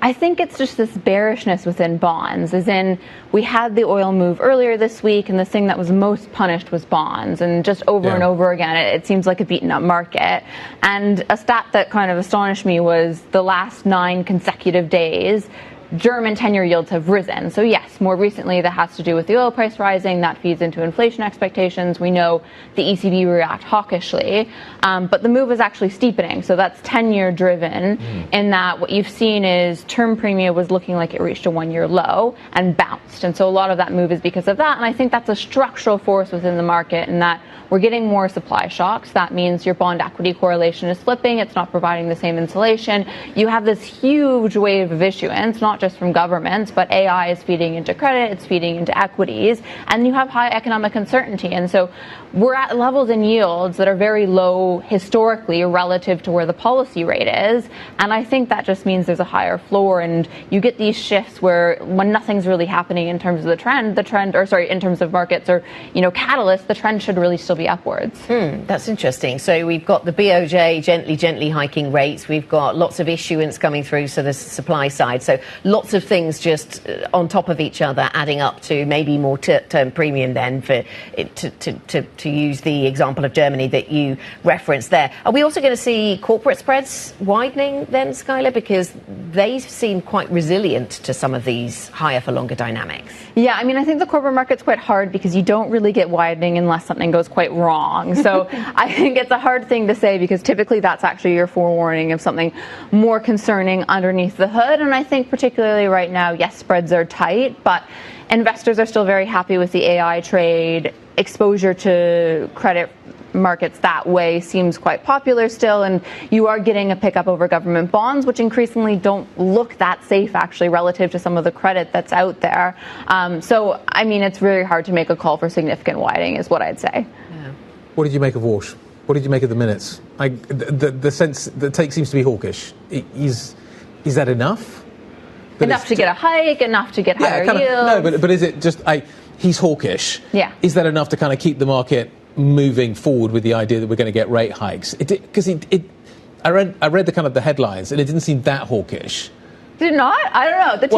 Q: I think it's just this bearishness within bonds, as in we had the oil move earlier this week, and the thing that was most punished was bonds, and just over and over again it seems like a beaten up market. And a stat that kind of astonished me was the last 9 consecutive days German 10-year yields have risen. So yes, more recently that has to do with the oil price rising. That feeds into inflation expectations. We know the ECB react hawkishly, but the move is actually steepening. So that's 10-year driven in that what you've seen is term premium was looking like it reached a 1-year low and bounced. And so a lot of that move is because of that. And I think that's a structural force within the market in that we're getting more supply shocks. That means your bond equity correlation is flipping. It's not providing the same insulation. You have this huge wave of issuance, not just from governments, but AI is feeding into credit, it's feeding into equities, and you have high economic uncertainty. And so we're at levels in yields that are very low historically relative to where the policy rate is. And I think that just means there's a higher floor, and you get these shifts where when nothing's really happening in terms of the trend, in terms of markets or, catalysts, the trend should really still be upwards.
B: That's interesting. So we've got the BOJ gently hiking rates. We've got lots of issuance coming through, so the supply side. So lots of things just on top of each other, adding up to maybe more term premium then for it to use the example of Germany that you referenced there. Are we also going to see corporate spreads widening then, Skylar? Because they seem quite resilient to some of these higher for longer dynamics.
Q: Yeah, I think the corporate market's quite hard because you don't really get widening unless something goes quite wrong. So I think it's a hard thing to say because typically that's actually your forewarning of something more concerning underneath the hood. And I think particularly right now, yes, spreads are tight, but investors are still very happy with the AI trade. Exposure to credit markets that way seems quite popular still, and you are getting a pickup over government bonds, which increasingly don't look that safe actually relative to some of the credit that's out there. So it's very hard to make a call for significant widening is what I'd say.
A: Yeah. What did you make of Walsh? What did you make of the minutes? The sense, the take seems to be hawkish. Is that enough?
Q: Enough to get a hike, enough to get higher yields?
A: No, but is it just he's hawkish?
Q: Yeah.
A: Is that enough to kind of keep the market moving forward with the idea that we're going to get rate hikes? Because I read the kind of the headlines and it didn't seem that hawkish.
Q: Did not? I don't know.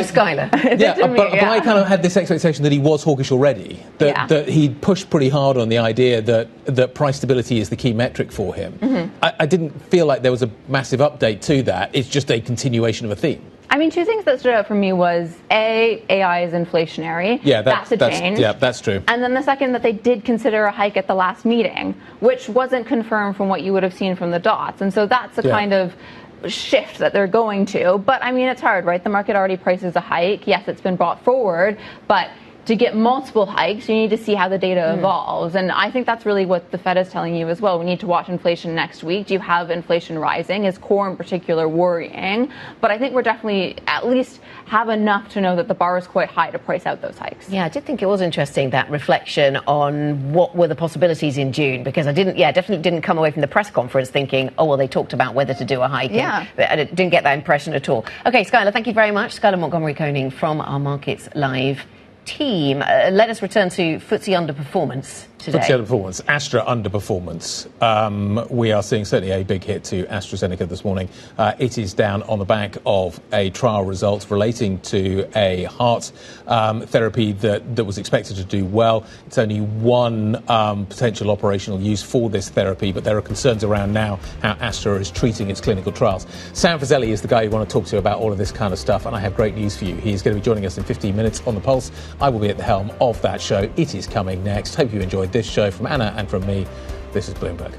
B: Skylar.
A: But I kind of had this expectation that he was hawkish already. That he'd pushed pretty hard on the idea that price stability is the key metric for him. Mm-hmm. I didn't feel like there was a massive update to that. It's just a continuation of a theme.
Q: Two things that stood out for me was AI is inflationary.
A: Yeah,
Q: that's a change.
A: Yeah, that's true.
Q: And then the second, that they did consider a hike at the last meeting, which wasn't confirmed from what you would have seen from the dots. And so that's the kind of shift that they're going to. But it's hard, right? The market already prices a hike. Yes, it's been brought forward, but to get multiple hikes, you need to see how the data evolves. And I think that's really what the Fed is telling you as well. We need to watch inflation next week. Do you have inflation rising? Is core in particular worrying? But I think we're definitely at least have enough to know that the bar is quite high to price out those hikes.
B: Yeah, I did think it was interesting, that reflection on what were the possibilities in June, because I definitely didn't come away from the press conference thinking, they talked about whether to do a hike.
Q: Yeah.
B: But I didn't get that impression at all. Okay, Skylar, thank you very much. Skylar Montgomery-Koning from our Markets Live team. Let us return to FTSE underperformance today.
A: FTSE underperformance, Astra underperformance. We are seeing certainly a big hit to AstraZeneca this morning. It is down on the back of a trial result relating to a heart therapy that was expected to do well. It's only one potential operational use for this therapy, but there are concerns around now how Astra is treating its clinical trials. Sam Fazeli is the guy you want to talk to about all of this kind of stuff, and I have great news for you. He's going to be joining us in 15 minutes on The Pulse. I will be at the helm of that show. It is coming next. Hope you enjoyed this show. From Anna and from me, this is Bloomberg.